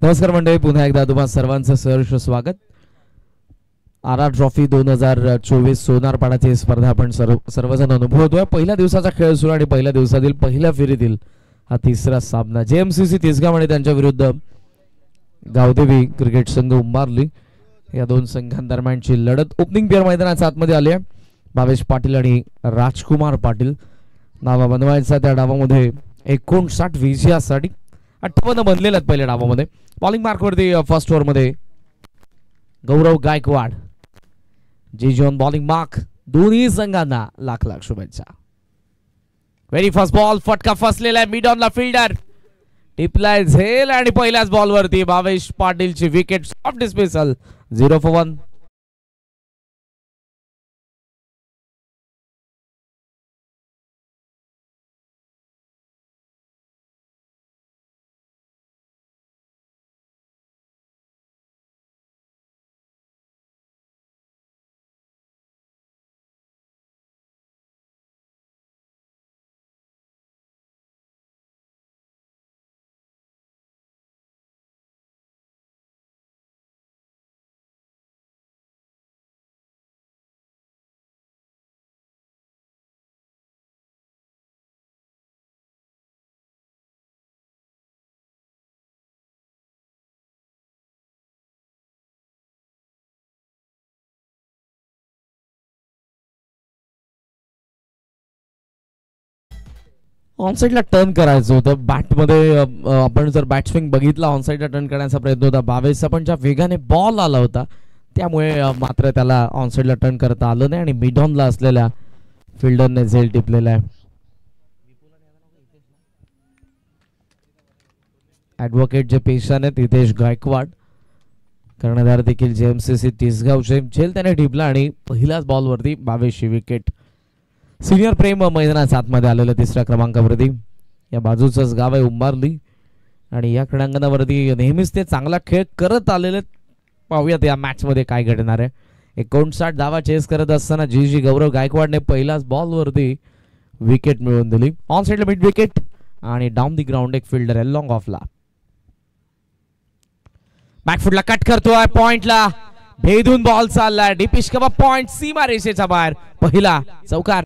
नमस्कार मंडळी, पुन्हा एकदा तुम्हा सर्वांचं सहर्ष स्वागत. आर ट्रॉफी 2024 सोनारपाडाची स्पर्धा आपण सर्वजण अनुभवतोय. पहिल्या दिवसाचा खेळ सुरू आणि पहिल्या दिवसातील पहिल्या फेरीतील हा तिसरा सामना JMCC तिसगाव आणि त्यांच्या विरुद्ध गावदेवी क्रिकेट संघ उंबारली या दोन संघांदरम्यानची लढत. ओपनिंग पेअर मैदानाच्या आतमध्ये आली आहे. भावेश पाटील आणि राजकुमार पाटील नावा बनवायचा. त्या डावामध्ये 59 विजयासाठी 58 बनलेले आहेत पहिल्या डावामध्ये. बॉलिंग मार्कवरती फर्स्ट ओव्हरमध्ये गौरव गायकवाड, जी जॉन बॉलिंग मार्क. दोन्ही संघांना लाख लाख शुभेच्छा. व्हेरी फर्स्ट बॉल, फटका फसलेला आहे मिड ऑनला, फिल्डर टिपलाय झेल आणि पहिल्याच बॉलवरती भावेश पाटीलची विकेट. Soft dismissal, 0 for 1. ऑनसाईडला टर्न करायचं होतं बॅटमध्ये. आपण जर बॅट्समॅन बघितला ऑनसाईडला टर्न करण्याचा प्रयत्न होता बावेसचा, पण ज्या वेगाने बॉल आला होता त्यामुळे मात्र त्याला ऑनसाईडला टर्न करता आलं नाही आणि मिड ऑनला असलेल्या फिल्डरने झेल टिपलेला आहे. ॲडव्होकेट जे पेशाने हितेश गायकवाड, कर्णधार देखील जेएमसीसी तिसगावचे, झेल त्याने टिपला आणि पहिल्याच बॉलवरती 22वी विकेट. सिनियर प्रेम मैदानात आतमध्ये आलेलं तिसऱ्या क्रमांकावरती. या बाजूचंच गाव आहे उंबारली आणि या क्रीडांगणावरती नेहमीच ते चांगला खेळ करत आलेले. पाहूयात या मॅच मध्ये काय घडणार आहे. 59 धावा चेस करत असताना जी गौरव गायकवाडने पहिल्याच बॉलवरती विकेट मिळवून दिली. ऑन साइडला मिड विकेट आणि डाऊन दी ग्राउंड एक फिल्डर आहे लॉंग ऑफला. बॅकफुटला कट करतोय, पॉइंटला भेदून बॉल चाललाय. डीपिश कबा पॉइंट सीमा रेषेच्या बाहेर, पहिला चौकार.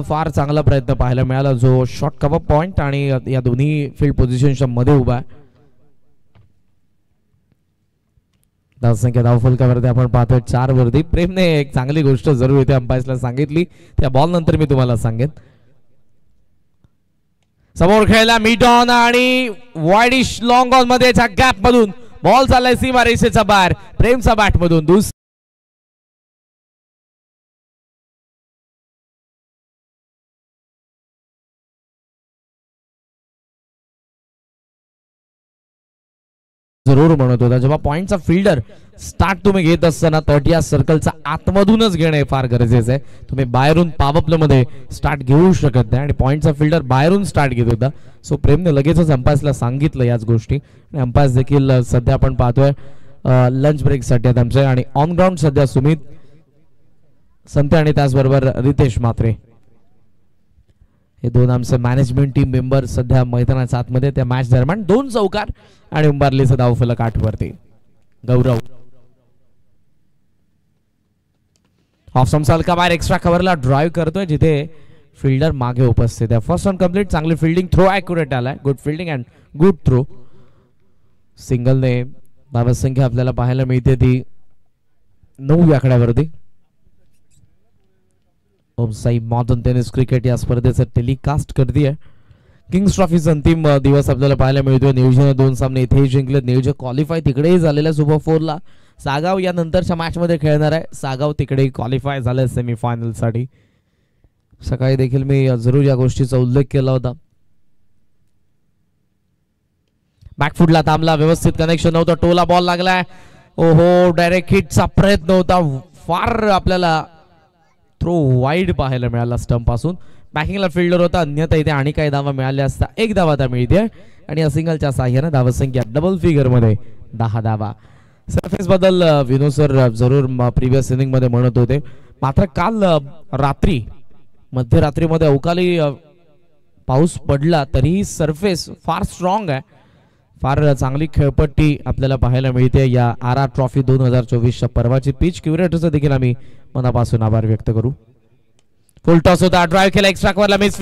फार चांगला प्रयत्न पाहायला मिळाला जो शॉट कव्हर पॉइंट आणि या दोन्ही फील्ड पोझिशनच्या मध्ये उभा आहे. धावसंख्या धावफलकावरती आपण पाहतोय 4 वरती. प्रेमने एक चांगली गोष्ट जरूर इथे अंपायर्सला सांगितली, त्या बॉल नंतर मी तुम्हाला सांगेन. समोर खेळला मिड ऑन आणि वाईडिश लॉंग ऑन मध्ये गॅप मधून बॉल चाललाय सीमा रेषेच्या बाहेर. प्रेमचा बॅट मधून जरूर म्हणत होता. जेव्हा पॉइंटचा फिल्डर स्टार्ट तुम्ही घेत असताना 30 सर्कलचा आतमधूनच घेणे फार गरजेचं आहे. तुम्ही बाहेरून पॉवरप्ले मध्ये स्टार्ट घेऊ शकत नाही आणि पॉइंटचा फिल्डर बाहेरून स्टार्ट घेत होता. सो प्रेमने लगेचच अंपायर्सला सांगितलं याच गोष्टी. अंपायर्स देखील सध्या आपण पाहतोय लंच ब्रेक साठी आमचे आणि ऑन ग्राउंड सध्या सुमित संते आणि त्याचबरोबर रितेश मात्रे हे दोन आमचे मॅनेजमेंट टीम मेंबर सध्या मैदानाच्या आतमध्ये. त्या मॅच दरम्यान 2 चौकार आणि उंबारलीचं धावफलक 8 वरती. गौरव ऑफ समसाल का बाहेर एक्स्ट्रा कव्हरला ड्राइव्ह करतोय जिथे फिल्डर मागे उपस्थित आहे. First on complete. चांगली फिल्डिंग, थ्रो ॲक्युरेट आलाय. Good fielding and good throw. सिंगलने धावसंख्या आपल्याला पाहायला मिळते ती 9 या आकड्यावरती. ओमसाई मॉडर्न टेनिस क्रिकेट या स्पर्धेचं टेलिकास्ट करते आहे. किंग्स ट्रॉफीचा अंतिम दिवस आपल्याला पाहायला मिळतोय. न्यूझीलंड 2 सामने इथेही जिंकले. न्यूझीलंड क्वालिफाय तिकडेही झालेल्या सुपर 4ला. सागाव या नंतरच्या मॅच मध्ये खेळणार आहे. सागाव तिकडेही क्वालिफाय झाले सेमीफायनल साठी. सकाळी देखील मी जरूर या गोष्टीचा उल्लेख केला होता. बॅकफुटला थांबला, व्यवस्थित कनेक्शन नव्हतं, टोला बॉल लागलाय. ओहो, डायरेक्ट हिटचा प्रयत्न होता. फार आपल्याला थ्रो वाईड पाहायला मिळाला स्टंप पासून. बॅकिंगला फिल्डर होता, अन्यथा इथे आणि काही धावा मिळाल्या असता. 1 धावा आता मिळते आणि या सिंगलच्या साह्याने धावसंख्या डबल फिगर मध्ये 10 धावा. सरफेस बद्दल विनोद सर जरूर प्रिव्हियस इनिंग मध्ये म्हणत होते, मात्र काल रात्री मध्यरात्रीमध्ये अवकाळी पाऊस पडला तरीही सरफेस फार स्ट्रॉंग आहे. फार चांगली खेळपट्टी आपल्याला पाहायला मिळते या आर ट्रॉफी 2024च्या पर्वाची. पिच क्युरेटरचं देखील आम्ही मनापासून आभार व्यक्त करू. फुल टॉस होता, ड्राइव्ह केला, एक्स्ट्रा कव्हरला miss.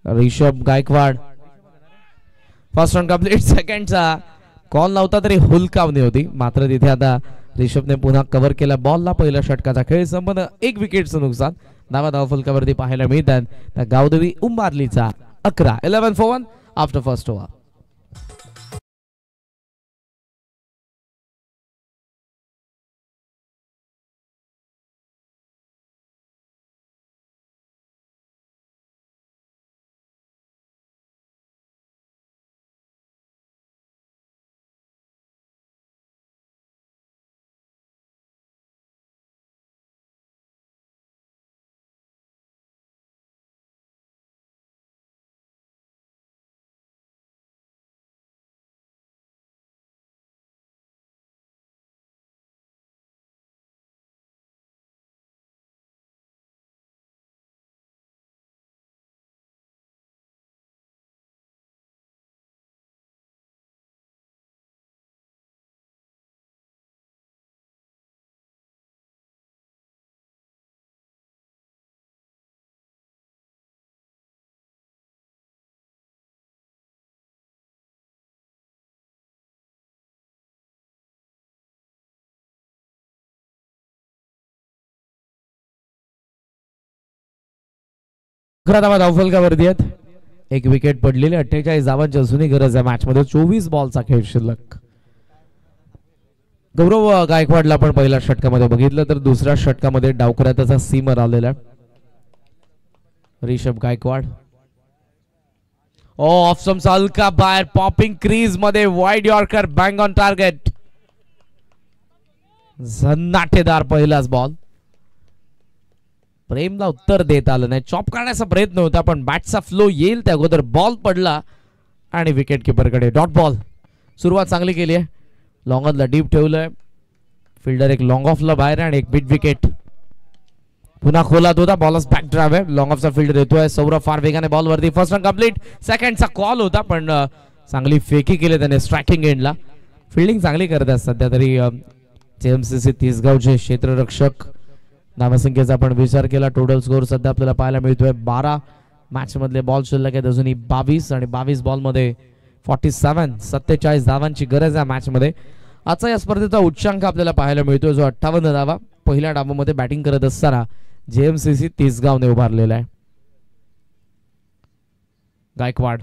Rishabh Gaikwad first run complete. सेकंडचा कॉल नव्हता तरी हुलकावणी होती, मात्र तिथे आता ऋषभने पुन्हा कव्हर केला बॉलला. पहिल्या षटकाचा खेळ संपन्न. 1 विकेटचं नुकसान. धावफलकावरती पाहायला मिळतात. गावदेवी उंबारलीचा 11 11 for 1 आफ्टर फर्स्ट ओव्हर. 11 धावा धावफलकावरती आहेत. एक विकेट पडलेली, 48 धावांची अजूनही गरज आहे मॅच मध्ये. 24 बॉलचा खेळ शिल्लक. गौरव गायकवाडला आपण पहिल्या षटकामध्ये बघितलं तर दुसऱ्या षटकामध्ये डावखऱ्यात त्याचा सीमर आलेला आहे. ऋषभ गायकवाड ऑफ स्टंप हलका बाहेर, पॉपिंग क्रीज मध्ये wide yorker, bang on target. झन्नाटेदार पहिलाच बॉल. प्रेमला उत्तर देत आलं नाही. चॉप करण्याचा प्रयत्न होता पण बॅटचा फ्लो येईल त्या अगोदर बॉल पडला आणि विकेट किपरकडे डॉट बॉल. सुरुवात चांगली केली आहे. लॉंग ऑनला डीप ठेवलंय. फिल्डर एक लॉंग ऑफला बाहेर आणि एक बिट विकेट. पुन्हा खोलात होता. बॉलच बॅक ड्राइव्ह आहे. लॉंग ऑफचा फिल्डर येतोय. सौरभ फार वेगाने बॉल वरती. First run complete. सेकंडचा कॉल होता पण चांगली फेकी केली त्याने स्ट्रायकिंग एंडला. फिल्डिंग चांगली करत आहेत सध्या तरी जेएमसीसी तिसगावचे क्षेत्ररक्षक. धावसंख्येचा आपण विचार केला टोटल स्कोर सध्या आपल्याला पाहायला मिळतोय 12. मॅच मधले बॉल शिल्लक आहेत अजूनही 22 आणि 22 बॉल मध्ये 47 धावांची गरज आहे मॅच मध्ये. आजचा या स्पर्धेचा उच्चांक आपल्याला पाहायला मिळतोय जो 58 धावा पहिल्या डावामध्ये बॅटिंग करत असताना जेएमसीसी तिसगावने उभारलेला आहे. गायकवाड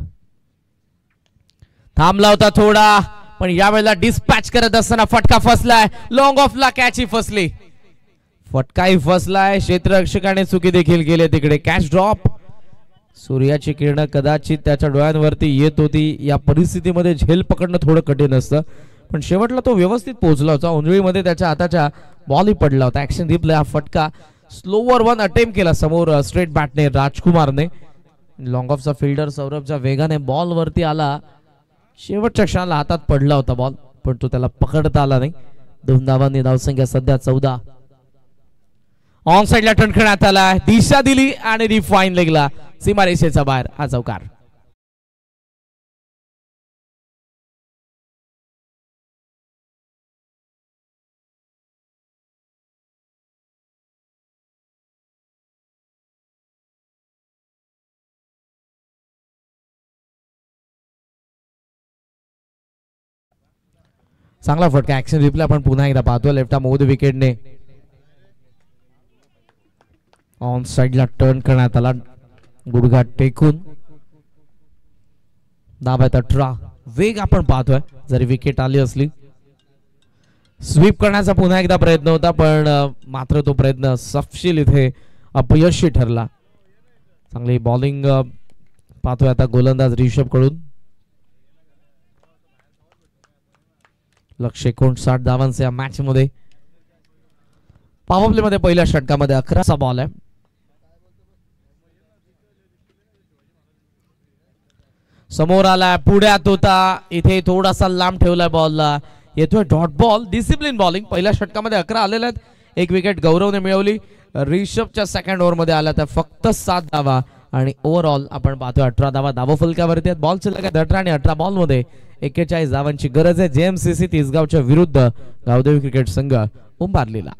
थांबला होता थोडा पण यावेळेला डिस्पॅच करत असताना फटका फसलाय. लॉंग ऑफला कॅच ही फसली. फटकाही फसलाय. क्षेत्ररक्षकाने चुकी देखील केली तिकडे. Catch drop. सूर्याची किरण कदाचित त्याच्या डोळ्यांवरती येत होती. या परिस्थितीमध्ये झेल पकडणं थोडं कठीण असतं पण शेवटला तो व्यवस्थित पोहोचला होता. उंजळीमध्ये त्याच्या हाताच्या बॉलही पडला होता. ऍक्शन रिप्ले हा फटका स्लोवर वन अटेम्प्ट केला समोर स्ट्रेट बॅटने राजकुमारने. लॉंग ऑफचा फिल्डर सौरभच्या वेगाने बॉल वरती आला. शेवटच्या क्षणाला हातात पडला होता बॉल पण तो त्याला पकडता आला नाही. 2 धावांनी धावसंख्या सध्या 14. ऑन साइडला ठणठणात आला. दिशा दिली आणि रिफाईन लेगला सीमारेषेचा बाहेर हा चौकार. चांगला फटका. ऍक्शन रिप्ले आपण पुन्हा एकदा पाहतो. लेफ्ट आर्म ओव्हर द विकेटने ऑन साइडला टर्न करण्यात आला. गुडघा टेकून. धाव आहेत 18. वेग आपण पाहतोय जरी विकेट आली असली. स्वीप करण्याचा पुन्हा एकदा प्रयत्न होता पण मात्र तो प्रयत्न सपशील इथे अपयशी ठरला. चांगली बॉलिंग पाहतोय आता गोलंदाज ऋषभ कडून. लक्ष 59 धावांचे या मॅच मध्ये. पॉवर प्ले मध्ये पहिल्या षटकामध्ये 11चा बॉल आहे. समोर आला. पुढ्यात होता. इथे थोडासा लांब ठेवलाय बॉलला. येतोय डॉट बॉल. Discipline bowling. पहिल्या षटकामध्ये 11 आलेले आहेत. एक विकेट गौरवने मिळवली. ऋषभच्या सेकंड ओव्हर मध्ये आला तर फक्त 7 धावा आणि ओव्हरऑल आपण पाहतोय 18 धावा धावफलकावरती आहेत. बॉल शिल्लक 18 आणि 18 बॉल मध्ये 41 धावांची गरज आहे जेएमसीसी तिसगावच्या विरुद्ध गावदेवी क्रिकेट संघ उंबारलेला.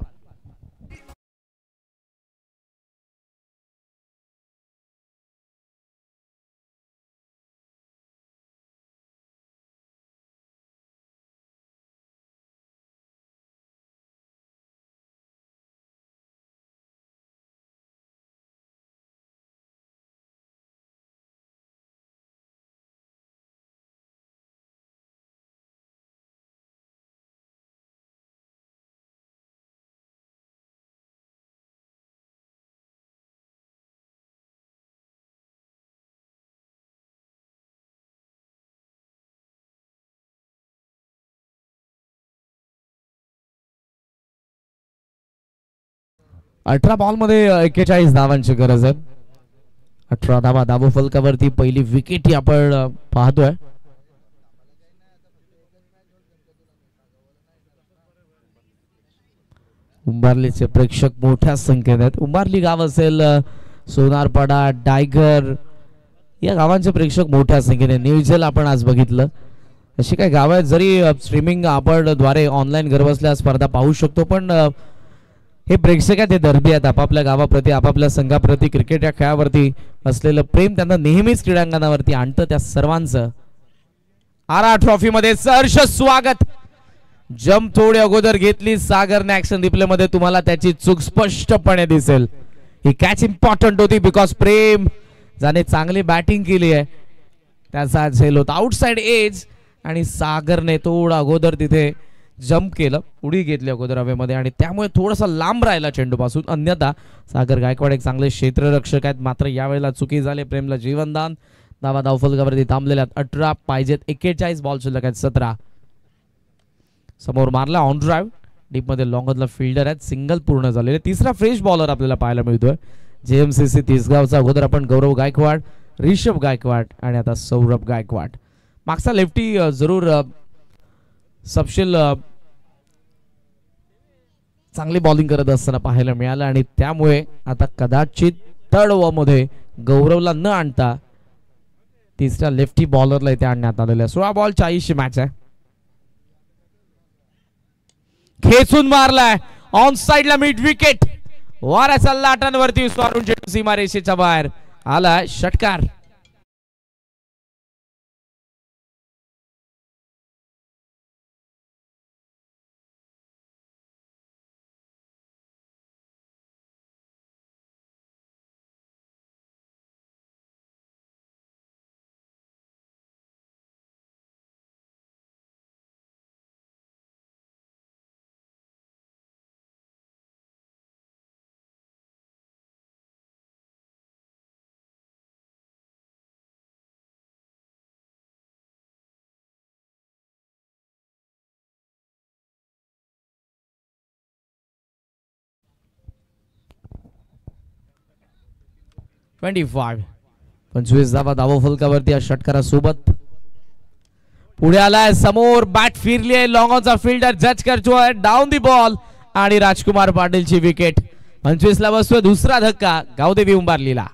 अठरा बॉल मध्ये 41 धावांची गरज आहे. 18 धावा धावफलकावरती पहिली विकेट ही आपण पाहतोय. उंबारलीचे प्रेक्षक मोठ्या संख्येने आहेत. उंबारली गाव असेल, सोनारपाडा, डायगर या गावांचे प्रेक्षक मोठ्या संख्येने. निळजेल आपण आज बघितलं. अशी काही गाव आहेत जरी स्ट्रीमिंग आपण द्वारे ऑनलाईन घरबसल्या स्पर्धा पाहू शकतो पण हे प्रेक्षक आहेत, हे दर्बी आहेत. आपापल्या गावाप्रती आपापल्या संघाप्रती क्रिकेट या खेळावरती असलेलं प्रेम त्यांना नेहमीच क्रीडांगणावरती आणतं. त्या सर्वांचं आरा ट्रॉफी मध्ये सहर्ष स्वागत. जम्प थोडी अगोदर घेतली सागरने ऍक्शन रिप्ले मध्ये. तुम्हाला त्याची चूक स्पष्टपणे दिसेल. ही कॅच इम्पॉर्टंट होती बिकॉज प्रेम ज्याने चांगली बॅटिंग केली आहे त्याचा झेल होता आउटसाइड एज आणि सागरने थोडा अगोदर तिथे जम्प केलं, उडी घेतली अगोदर हवेमध्ये आणि त्यामुळे थोडासा लांब राहिला चेंडूपासून. अन्यथा सागर गायकवाड एक चांगले क्षेत्ररक्षक आहेत, मात्र यावेळेला चुकी झाली. प्रेमला जीवनदान. धावा धावफलकावरती थांबलेल्या 18 पाहिजेत, 41 बॉल शिल्लक आहेत. 17 समोर मारला ऑन ड्राईव्ह, डीप मध्ये लॉंगला फिल्डर आहेत, सिंगल पूर्ण झालेले. तिसरा फ्रेश बॉलर आपल्याला पाहायला मिळतोय JMCC तिसगावचा. अगोदर आपण गौरव गायकवाड, रिषभ गायकवाड आणि आता सौरभ गायकवाड. मागचा लेफ्टी जरूर सबशील चांगली बॉलिंग करत असताना पाहायला मिळालं आणि त्यामुळे आता कदाचित थर्ड ओव्हर मध्ये गौरवला न आणता तिसऱ्या लेफ्टी बॉलरला इथे आणण्यात आलेलं आहे. 16 बॉल 40 मॅच आहे. खेचून मारलाय ऑन साइडला मिड विकेट, वाऱ्याच्या लाटांवरती स्वारून चेंडू सीमारेषेच्या बाहेर आलाय. षटकार. ट्वेंटी 25 धावा धावफलकावरती या षटकारासोबत. पुढे आलाय, समोर बॅट फिरली आहे, लॉंग ऑनचा फिल्डर जज करतोय डाऊन दी बॉल आणि राजकुमार पाटीलची विकेट. 25 ला बसतोय दुसरा धक्का गावदेवी उंबारलीला.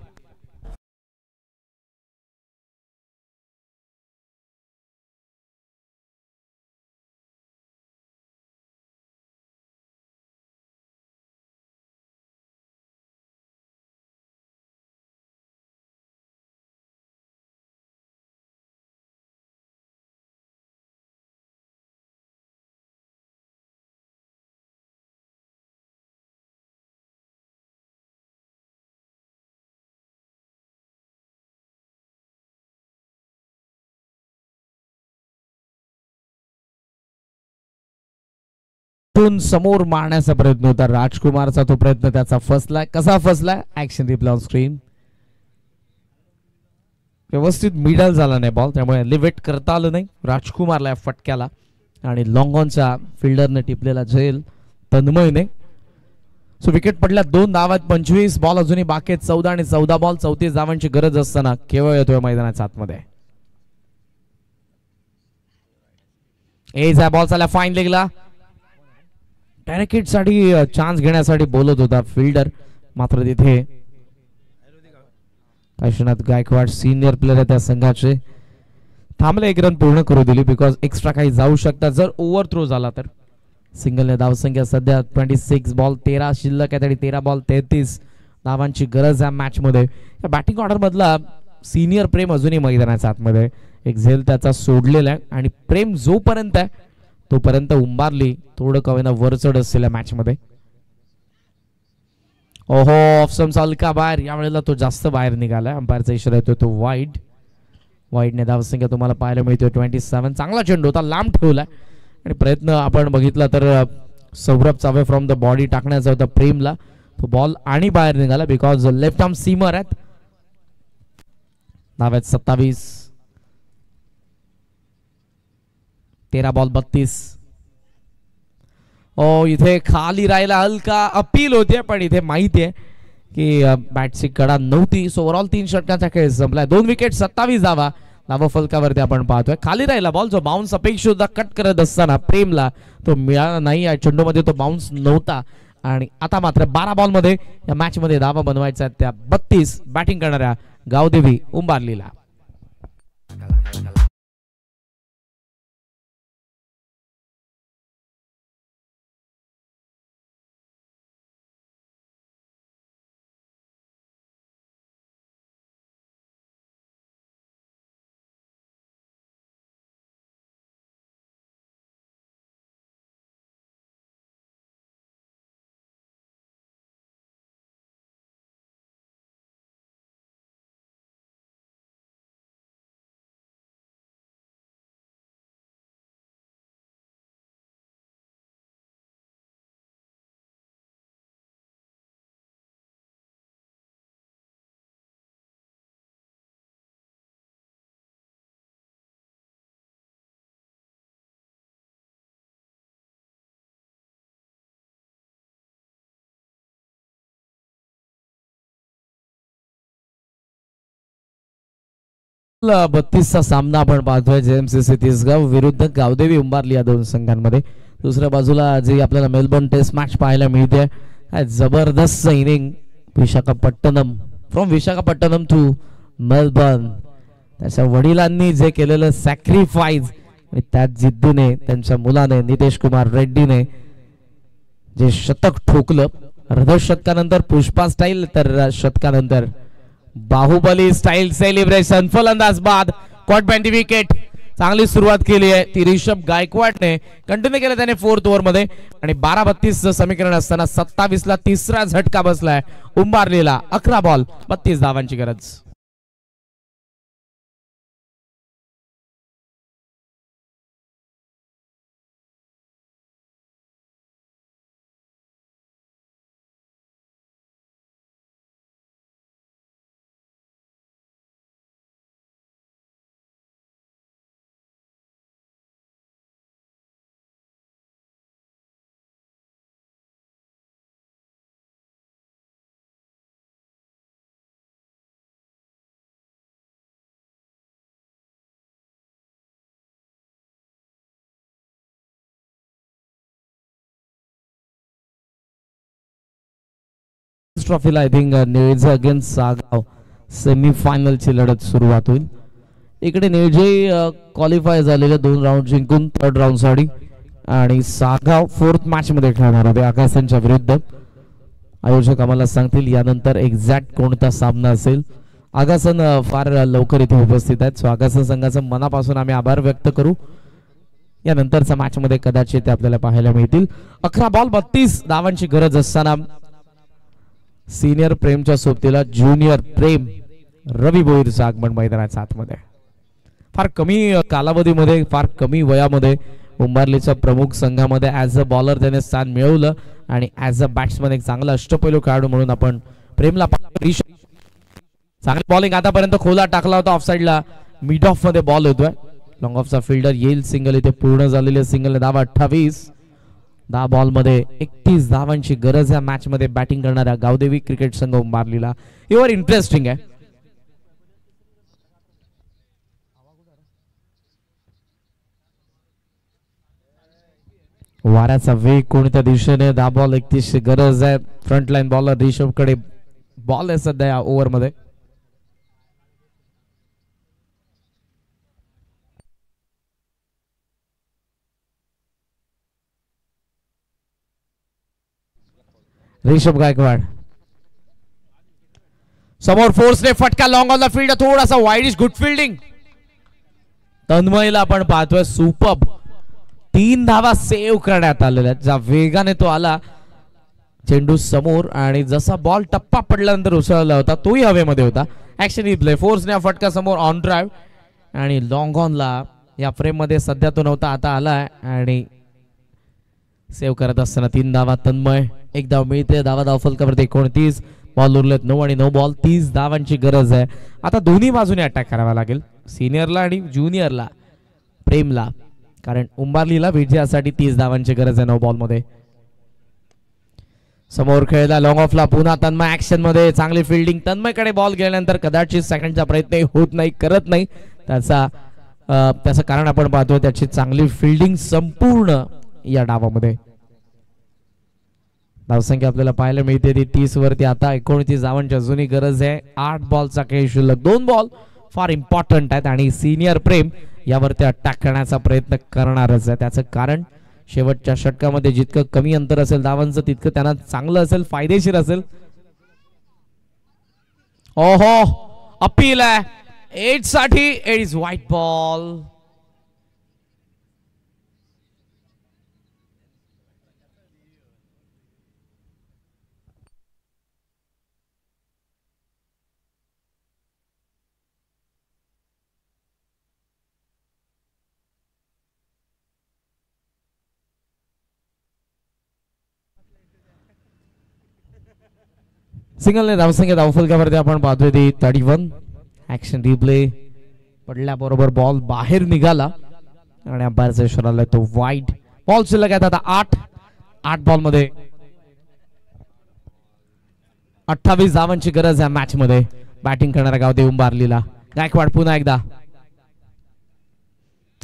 समोर मारण्याचा प्रयत्न होता राजकुमारचा, तो प्रयत्न त्याचा फसलाय. कसा फसलाय? Action replay on screen. व्यवस्थित मिडल झाला नाही बॉल, त्यामुळे एलिव्हेट करता आलं नाही राजकुमारला या फटक्याला आणि लॉंग ऑनच्या फिल्डरने टिपलेला झेल तन्मयने. सो विकेट पडल्या, 2 धावा, 25 बॉल अजूनही बाकी आहेत. 14 आणि 14 बॉल, 34 धावांची गरज असताना केवळ येतोय मैदानाच्या आतमध्ये. एज आहे, बॉल चालला फाईन लेगला. पॅराकिट साठी चान्स घेण्यासाठी बोलत होता फिल्डर, मात्र तिथे काशीनाथ गायकवाड सिनियर प्लेयर आहे त्या संघाचे, थांबले. 1 रन पूर्ण करू दिली बिकॉज एक्स्ट्रा काही जाऊ शकतात जर ओव्हर थ्रो झाला तर. सिंगलने धावसंख्या सध्या 26 बॉल 13 शिल्लक आहे आणि 13 बॉल 33 धावांची गरज आहे मॅच मध्ये. या बॅटिंग ऑर्डर मधला सिनियर प्रेम अजूनही मैदानाच्या आतमध्ये, एक झेल त्याचा सोडलेला आहे आणि प्रेम जोपर्यंत आहे तोपर्यंत उंबारली थोडं कवेना वरचढ असलेल्या मॅच मध्ये. ओहो, ऑफ स्टंप्स हलका बाहेर, यावेळेला तो जास्त बाहेर निघाला. अंपायरचा इशारा येतोय तो वाईड. वाईडने धावसंख्या तुम्हाला पाहायला मिळतोय 27. चांगला चेंडू होता, लांब ठेवलाय आणि प्रयत्न आपण बघितला तर सौरभचा अवे फ्रॉम द बॉडी टाकण्याचा होता प्रेमला, तो बॉल आणि बाहेर निघाला बिकॉज लेफ्ट आर्म सीमर आहेत. धाव्यात 27, 13 बॉल 32. ओ, इथे खाली राहिला, हलका अपील होते पण इथे माहिती आहे की बॅटची कडा नव्हती. सो ओव्हरऑल 3 षटकांचा खेळ संपलाय. 2 विकेट 27 धावा धावफलकावरती आपण पाहतोय. खाली राहिला बॉल, जो बाउन्स अपेक्षित होता कट करत असताना प्रेमला तो मिळाला नाही. या चेंडूमध्ये तो बाउन्स नव्हता आणि आता मात्र 12 बॉल मध्ये या मॅच मध्ये धावा बनवायच्या त्या 32 बॅटिंग करणाऱ्या गावदेवी उंबारलीला. 32चा सामना आपण पाहतोय जेएमसीसी तिसगाव विरुद्ध गावदेवी उंबारली या दोन संघांमध्ये. दुसऱ्या बाजूला जी आपल्याला मेलबर्न टेस्ट मॅच पाहायला मिळते, जबरदस्त inning Visakhapatnam from Visakhapatnam to Melbourne. त्याच्या वडिलांनी जे केलेलं सॅक्रिफाईस आणि त्याच जिद्दीने त्यांच्या मुलाने नितेश कुमार रेड्डीने जे शतक ठोकलं, अर्धशतकानंतर पुष्पा स्टाईल तर शतकानंतर बाहुबली स्टाईल सेलिब्रेशन. फलंदाज बाद कॉट बँडी विकेट. चांगली सुरुवात केली आहे ती ऋषभ गायकवाडने, कंटिन्यू केलं त्याने 4th ओव्हर मध्ये आणि 12-32 समीकरण असताना 27ला तिसरा झटका बसलाय उंबारलीला. 11 बॉल 32 धावांची गरज. ट्रॉफीला I think Nilje against Sagaon सेमीफायनलची लढत सुरुवात होईल. इकडे निळजे क्वालिफाय झालेले 2 राऊंड जिंकून 3rd राऊंड साठी आणि सागाव 4th मॅच मध्ये खेळणार आहे आकाशनच्या विरुद्ध. आयोजक आम्हाला सांगतील यानंतर एक्झॅक्ट कोणता सामना असेल. आकाशन फार लवकर इथे उपस्थित आहेत, सो आकाशन संघाचं मनापासून आम्ही आभार व्यक्त करू. यानंतरच्या मॅच मध्ये कदाचित ते आपल्याला पाहायला मिळतील. 11 बॉल 32 धावांची गरज असताना सिनियर प्रेमच्या सोबतीला ज्युनियर प्रेम रवी भोईरचं आगमन मैदानाच्या आतमध्ये. फार कमी कालावधीमध्ये फार कमी वयामध्ये उंबारलीच्या प्रमुख संघामध्ये ऍज अ बॉलर त्याने स्थान मिळवलं आणि ऍज अ बॅट्समन एक चांगला अष्टपैलू खेळाडू म्हणून आपण प्रेमला चांगली बॉलिंग आतापर्यंत खोला टाकला होता. ऑफ साइडला मिड ऑफ मध्ये बॉल होतोय. लॉंग ऑफचा फिल्डर येईल सिंगल. इथे पूर्ण झालेले सिंगल धावा 28. 10 बॉल मध्ये 31 धावांची गरज या मॅच मध्ये बॅटिंग करणाऱ्या गावदेवी क्रिकेट संघ उंबारलीला. एव्हर इंटरेस्टिंग आहे. वाऱ्याचा वेग कोणत्या दिशेने. 10 बॉल 31 ची गरज आहे. फ्रंट लाईन बॉलर रिषभ कडे बॉल आहे सध्या या ओव्हर मध्ये. ऋषभ गायकवाड समोर फोर्सने फटका लॉंग ऑन द फील्ड. थोडासा वाईडिश गुड फिल्डिंग. तन्मयला आपण पाहतोय सुपर्ब 3 धावा सेव्ह करण्यात आलेल्या. ज्या वेगाने तो आला चेंडू समोर आणि जसा बॉल टप्पा पडल्यानंतर उसळला होता तोही हवेमध्ये होता. ऍक्शन ही प्ले. फोर्सने फटका समोर ऑन ड्राइव्ह आणि लॉंग ऑनला या फ्रेम मध्ये सध्या तो नव्हता, आता आलाय आणि सेव्ह करत असताना 3 धावा. तन्मय 1 धाव मिळते. धावा फलकावरती 29. बॉल उरलेत 9 आणि 9 बॉल 30 धावांची गरज आहे. आता दोन्ही बाजूने अटॅक करावा लागेल, सिनियरला आणि ज्युनियरला प्रेमला, कारण उंबारलीला विजयासाठी 30 धावांची गरज आहे 9 बॉल मध्ये. समोर खेळला लॉंग ऑफला पुन्हा तन्मय ऍक्शन मध्ये. चांगली फिल्डिंग. तन्मयकडे बॉल गेल्यानंतर कदाचित सेकंडचा प्रयत्न होत नाही, करत नाही. त्याचं कारण आपण पाहतोय त्याची चांगली फिल्डिंग संपूर्ण या डावामध्ये. धावसंख्या आपल्याला पाहायला मिळते ती 30 वरती. आता 29 धावांची अजूनही गरज आहे. 8 बॉलचा खेळ शिल्लक. 2 बॉल फार इम्पॉर्टंट आहेत आणि सिनियर प्रेम यावरती अटॅक करण्याचा प्रयत्न करणारच आहे. त्याचं कारण शेवटच्या षटकामध्ये जितकं कमी अंतर असेल धावांचं तितकं त्यांना चांगलं असेल, फायदेशीर असेल. ओहो अपील आहे 8 साठी. 8 इज व्हाईट बॉल. सिंगलने धावसंख्या धावफलकावरती आपण पाहतोय ती 31. ऍक्शन रिप्ले पडल्याबरोबर बॉल बाहेर निघाला आणि अंपायरचा इशारा आला तो वाईड. बॉल शिल्लक आहेत आता 8 बॉल मध्ये 28 धावांची गरज आहे मॅच मध्ये. बॅटिंग करणारा गावदेवी उंबारलीला. गायकवाड पुन्हा एकदा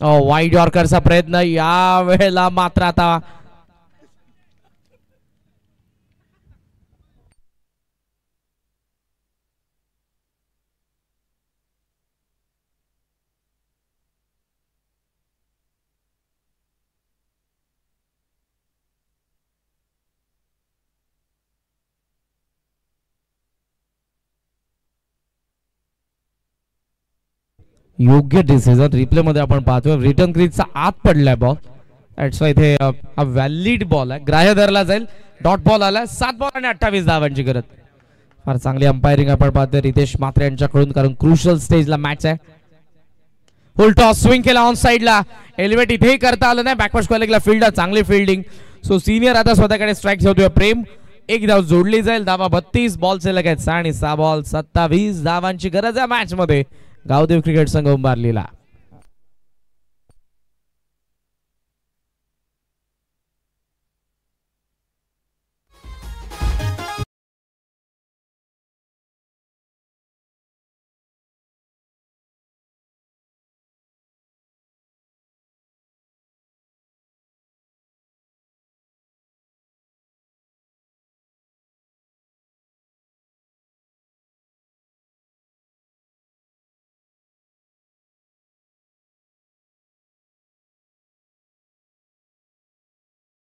वाईड यॉर्करचा प्रयत्न या वेळेला मात्र आता योग्य डिसिजन. रिप्ले मध्ये आपण पाहतोय रिटर्न क्रीजचा आत पडलाय बॉल. दॅट्स वाय इथे हा व्हॅलिड बॉल आहे, ग्राह्य धरला जाईल. डॉट बॉल आलाय. 7 बॉल आणि 28 धावांची गरज. फार चांगली अंपायरिंग आपण पाहतोय रितेश म्हात्रे यांच्याकडून, कारण क्रुशियल स्टेजला मॅच आहे. फुल टॉस स्विंग केला ऑन साइडला. एलिव्हेट इथेही करता आलं नाही. बॅकवर्ड स्क्वेअरला फील्डर चांगली फिल्डिंग. सो सिनियर आता स्वतःकडे स्ट्राईक ठेवतोय. प्रेम एक धाव जोडली जाईल. धावा 32 बॉलचे लगेच आणि 6 बॉल 27 धावांची गरज आहे मॅच मध्ये गावदेव क्रिकेट संघ उंबारलेला.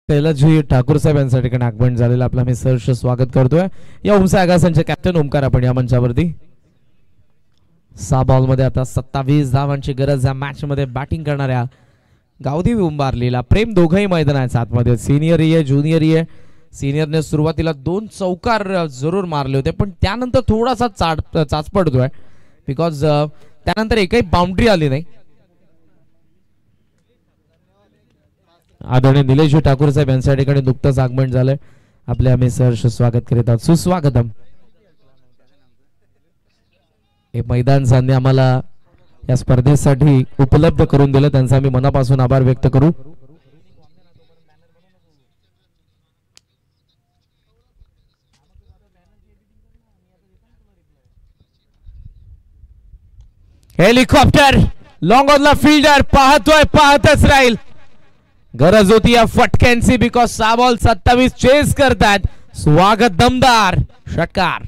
कैलासजी ठाकूर साहेब यांच्या ठिकाणी आगमन झालेलं आपलं मी सहर्ष स्वागत करतोय. या उमसा आगासांचे कॅप्टन ओमकार आपण या मंचावरती. 6 बॉल मध्ये आता 27 धावांची गरज या मॅच मध्ये बॅटिंग करणाऱ्या गावदेवी उंबारलेला. प्रेम दोघंही मैदानाच्या आतमध्ये. सिनियर आहे ज्युनियर आहे. सिनियरने सुरुवातीला 2 चौकार जरूर मारले होते, पण त्यानंतर थोडासा चाच पडतोय बिकॉज त्यानंतर एकही बाउंड्री आली नाही. आदरणीय निलेशजी ठाकूर साहेब यांच्या ठिकाणी नुकतंच आगमन झालंय. आपले आम्ही सहर्ष स्वागत करीत आहोत. सुस्वागतम. हे मैदान त्यांनी आम्हाला या स्पर्धेसाठी उपलब्ध करून दिलं, त्यांचा आम्ही मनापासून आभार व्यक्त करू. हेलिकॉप्टर लॉंग ऑनला फील्डर पाहतोय, पाहतच राहील. गरज होती या फटक्यांची बिकॉज 6 बॉल 27 चेस करतात. स्वागत दमदार षटकार.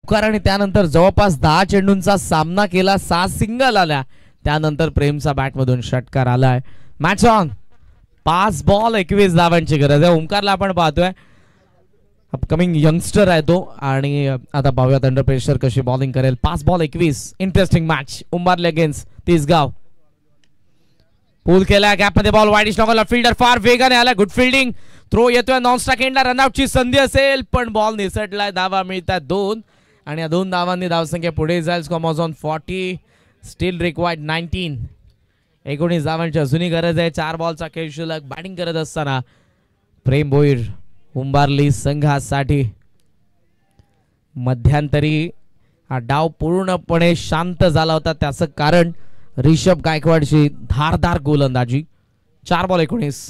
आणि त्यानंतर जवळपास 10 चेंडूंचा सामना केला. 6 सिंगल आल्या. त्यानंतर प्रेमचा बॅट मधून षटकार आलाय. Match on. 5 बॉल 21 धावांची गरज आहे. ओमकारला आपण पाहतोय अपकमिंग यंगस्टर आहे तो, आणि आता पाहूयात अंडर प्रेशर कशी बॉलिंग करेल. 5 ball 21. Interesting match. Umbarle against Tisgaon. Pull केला गॅप मध्ये बॉल वाईडिश नॉकला. फील्डर फार वेगाने आला. Good fielding. थ्रो येतोय नॉन स्ट्राइक एंडला. रनआउटची संधी असेल पण बॉल निसटलाय. धावा मिळतात 2 आणि या 2 धावांनी धावसंख्या पुढे जाईल. Score on 40. Steel required 19. 19 धावांची अजूनही गरज आहे. 4 बॉलचा खेळ शिल्लक. बॅटिंग करत असताना प्रेम भोईर उंबारली संघासाठी. मध्यंतरी हा डाव पूर्णपणे शांत झाला होता. त्याचं कारण ऋषभ गायकवाडची धारदार गोलंदाजी. 4 बॉल 19.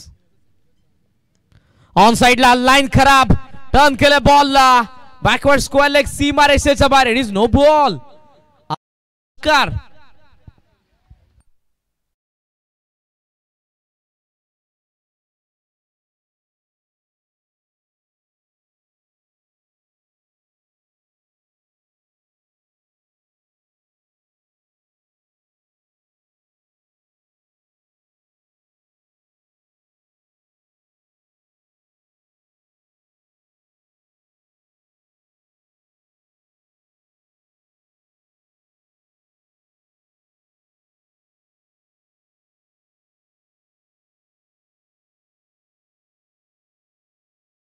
ऑन साइडला लाईन खराब. टर्न केलं बॉलला. बॅकवर्ड स्क्वेअर लेग सीमा रेषेच्या बाहेर. It is no ball.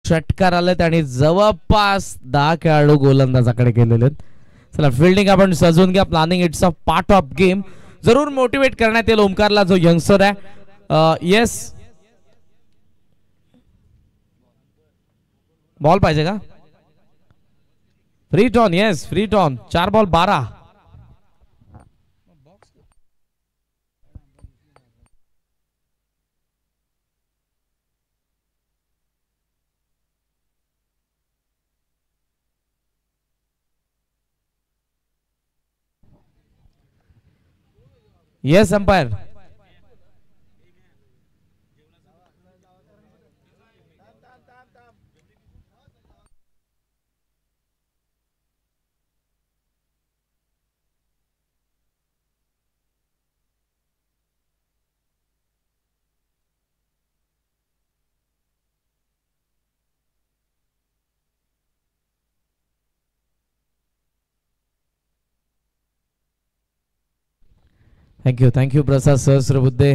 षटकार आलेत आणि जवळपास 10 खेळाडू गोलंदाजाकडे गेलेले आहेत. चला फिल्डिंग आपण सजवून घ्या. Planning it's a part of game. जरूर मोटिवेट करण्यात येईल ओमकारला जो यंगस्टर आहे. येस बॉल पाहिजे का? फ्री टॉन. येस फ्री टॉन. 4 ball 12. Yes umpire. Thank you Prasad Sahasrabuddhe.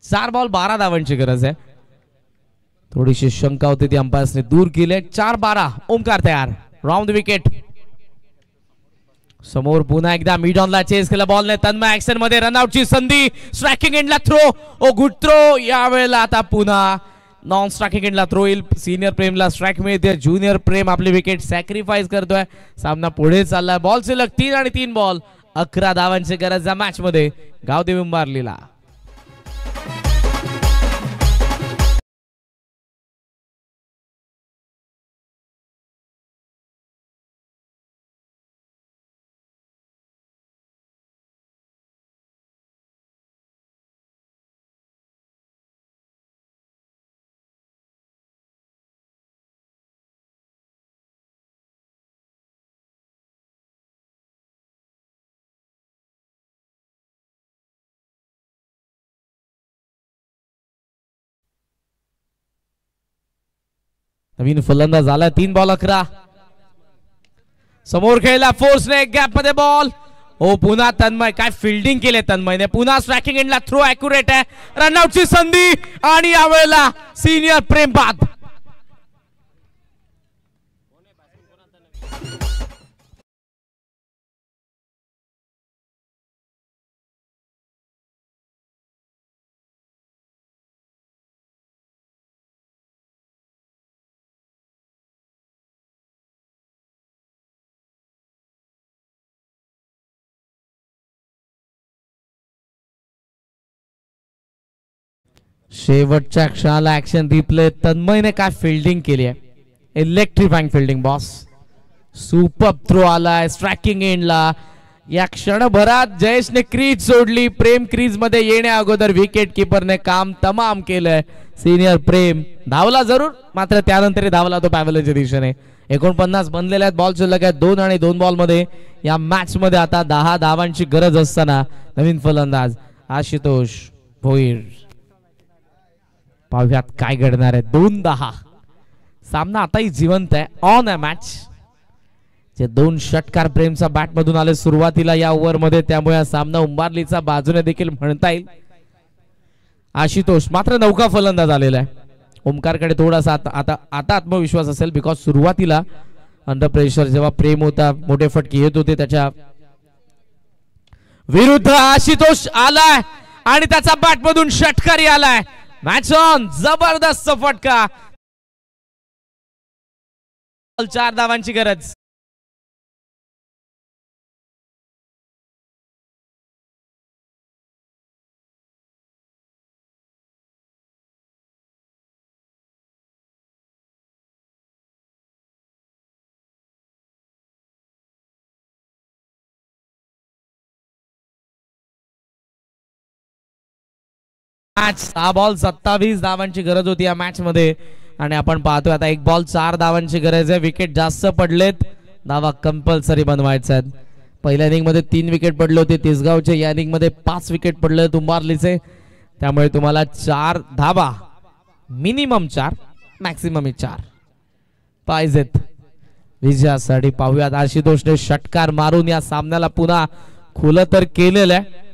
4 ball 12 धावांची गरज आहे. थोडीशी शंका होती ती अंपायर्सने दूर केली. 4-12. ओमकार तयार. Round wicket. समोर पुन्हा एकदा मिड ऑनला चेस केला बॉलने. तन्मय ऍक्शन मध्ये रनआउटची संधी. स्ट्रायकिंग एंडला थ्रो. ओ गुड थ्रो. यावेळेला आता पुन्हा नॉन स्ट्रायकिंग एंडला थ्रो येईल. सिनियर प्रेमला स्ट्राईक मिळते. ज्युनियर प्रेम आपली विकेट सॅक्रिफाईस करतोय. सामना पुढे चाललाय. बॉल शिल्लक 3 आणि 3 बॉल. 11 धावांची गरज या मॅच मध्ये गावदेवी उंबारलीला. नवीन फलंदाज झाला. 3 बॉल 11. समोर खेळला फोर्सने. गॅप मध्ये बॉल. ओ पुन्हा तन्मय. काय फिल्डिंग केले तन्मयने. पुन्हा स्ट्रायकिंग एंडला थ्रो ऍक्युरेट आहे. रनआउटची संधी आणि यावेळेला सिनियर प्रेम बाद. शेवटच्या क्षणाला ऍक्शन रिप्ले. तन्मयने काय फिल्डिंग केली आहे. इलेक्ट्रिफाईंग फिल्डिंग बॉस. सुपर थ्रो आलाय स्ट्रायकिंग एंडला. या क्षणभरात जयेशने क्रीज सोडली. प्रेम क्रीज मध्ये येण्या अगोदर विकेट किपरने काम तमाम केलंय. सिनियर प्रेम धावला जरूर मात्र त्यानंतर धावला तो पॅव्हलियनच्या दिशेने. 49 बनलेले आहेत. बॉल शिल्लक आहेत 2 आणि 2 बॉल मध्ये. या मॅच मध्ये आता 10 धावांची गरज असताना नवीन फलंदाज आशुतोष भोईर. पाहुयात काय घडणार आहे. 2-10. सामना आताही जिवंत आहे. ऑन आहे मॅच. जे 2 षटकार प्रेमचा बॅट मधून आले सुरुवातीला या ओव्हर मध्ये. त्यामुळे हा सामना उंबारलीचा बाजूने देखील म्हणता येईल. आशुतोष मात्र नौका फलंदाज आलेला आहे. ओमकारकडे थोडासा आता आत्मविश्वास असेल. बिकॉज सुरुवातीला अंडर प्रेशर जेव्हा प्रेम होता मोठे फटके येत होते त्याच्या विरुद्ध आशुतोष आलाय आणि त्याचा बॅट मधून षटकारी आलाय. Match on. जबरदस्त फटका. 4 धावांची गरज. मॅच 6 बॉल 27 धावांची गरज होती या मॅच मध्ये. आणि आपण पाहतोय आता 1 बॉल 4 धावांची गरज आहे. विकेट जास्त पडलेत. धावा कंपल्सरी बनवायच्या आहेत. पहिल्या इनिंग मध्ये 3 विकेट पडले होते तिसगावचे. या इनिंग मध्ये 5 विकेट पडले उंबारलीचे. त्यामुळे तुम्हाला 4 धावा मिनिमम 4 मॅक्सिमम 4 पाहिजेत विजयासाठी. पाहूयात आशुतोषने षटकार मारून या सामन्याला पुन्हा खुलं तर केलेलं आहे.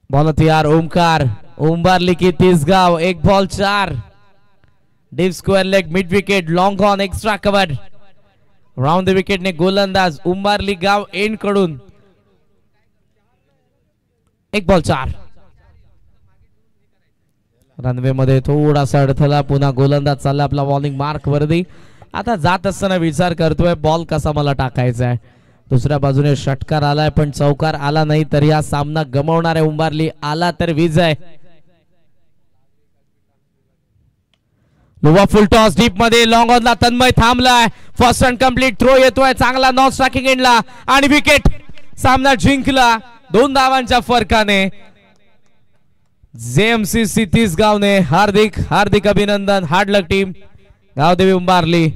बॉल तयार. ओमकार. उंबारली की Tisgaon. 1 ball 4. Deep square leg mid wicket long on extra cover. Round the wicket ने गोलंदाज उंबारली गाव एंड कडून. 1 बॉल 4. रनवे मध्ये थोडासा अडथळा. पुन्हा गोलंदाज चालला आपला बॉलिंग मार्क वरती. आता जात असताना विचार करतोय बॉल कसा मला टाकायचा आहे. दुसऱ्या बाजूने षटकार आलाय पण चौकार आला नाही तर या सामना गमावणार आहे उंबारली. आला तर विजय. लोवा फुल टॉस डीप मध्ये लॉंग ऑनला तन्मय थांबलाय. First run complete. थ्रो येतोय चांगला नॉन स्ट्रायकिंग एंडला आणि विकेट. सामना जिंकला 2 धावांच्या फरकाने. जेएमसी सितीसगावने हार्दिक हार्दिक अभिनंदन. हार्ड लक टीम. गावदेवी उंबारली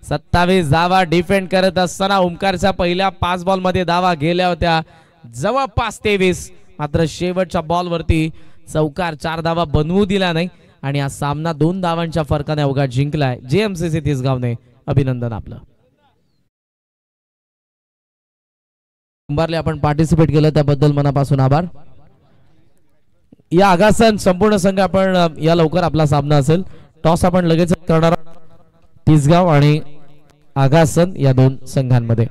27 धावा डिफेंड करत असताना ओमकारच्या पहिल्या 5 बॉल मध्ये धावा गेल्या होत्या जवळपास 23. मात्र शेवटच्या बॉल वरती चौकार 4 धावा बनवू दिला नाही आणि हा सामना 2 धावांच्या फरकाने अवघा जिंकलाय जेएमसी सितीसगावने. अभिनंदन आपलं. उंबारले आपण पार्टिसिपेट केलं त्याबद्दल मनापासून आभार. या आगासन संपूर्ण संघ आपण या लवकर आपला सामना असेल. टॉस आपण लगेच करणार तिसगाव आणि आगासन या 2 संघांमध्ये.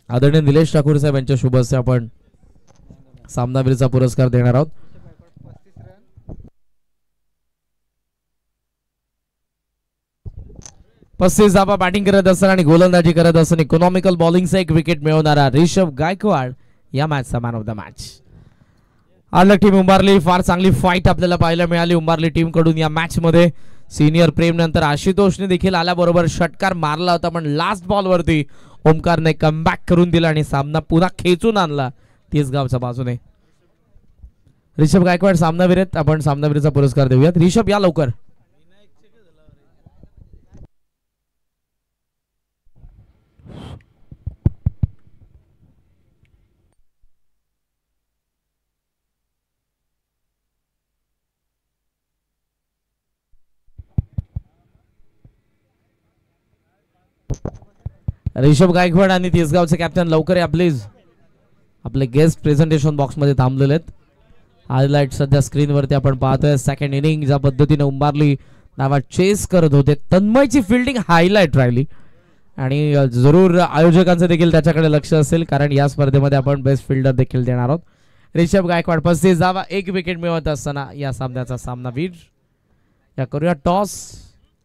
आदरणीय निलेश ठाकूर साहेब यांच्या शुभ हस्ते आपण सामनावीरचा पुरस्कार देणार आहोत. पस्तीस धावा बॅटिंग करत असताना आणि गोलंदाजी करत असताना इकॉनॉमिकल बॉलिंगचा एक विकेट मिळवणारा रिषभ गायकवाड या मॅचचा मॅन ऑफ द मॅच. आलं टीम उंबारली. फार चांगली फाईट आपल्याला पाहायला मिळाली उंबारली टीम कडून या मॅच मध्ये. सिनियर प्रेम नंतर आशुतोषने देखील आल्याबरोबर षटकार मारला होता पण लास्ट बॉल वरती ओमकारने कमबॅक करून दिला आणि सामना पुन्हा खेचून आणला तिसगावच्या बाजूने. रिषभ गायकवाड सामनावीर आहेत. आपण सामनावीरचा पुरस्कार देऊयात. रिषभ या लवकर. ऋषभ गायकवाड आणि तिसगावचे कॅप्टन लवकर या प्लीज. आपले गेस्ट प्रेझेंटेशन बॉक्स मध्ये थांबलेले आहेत. हायलाइट सध्या स्क्रीन वरती आपण पाहतोय. सेकंड इनिंग ज्या पद्धतीने उंबारली नावा चेस करत होते. तन्मयची फिल्डिंग हायलाइट राहिली आणि जरूर आयोजकांचं देखील त्याच्याकडे लक्ष असेल कारण या स्पर्धेमध्ये आपण बेस्ट फिल्डर देखील देणार आहोत. ऋषभ गायकवाड 35 धावा 1 विकेट मिळवत असताना या सामन्याचा सामनावीर. या करूया टॉस.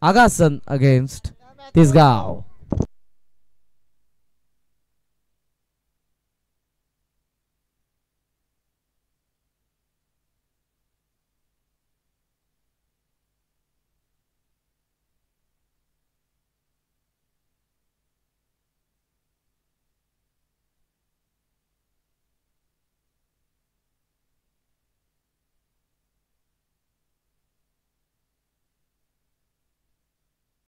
आगासन अगेन्स्ट तिसगाव.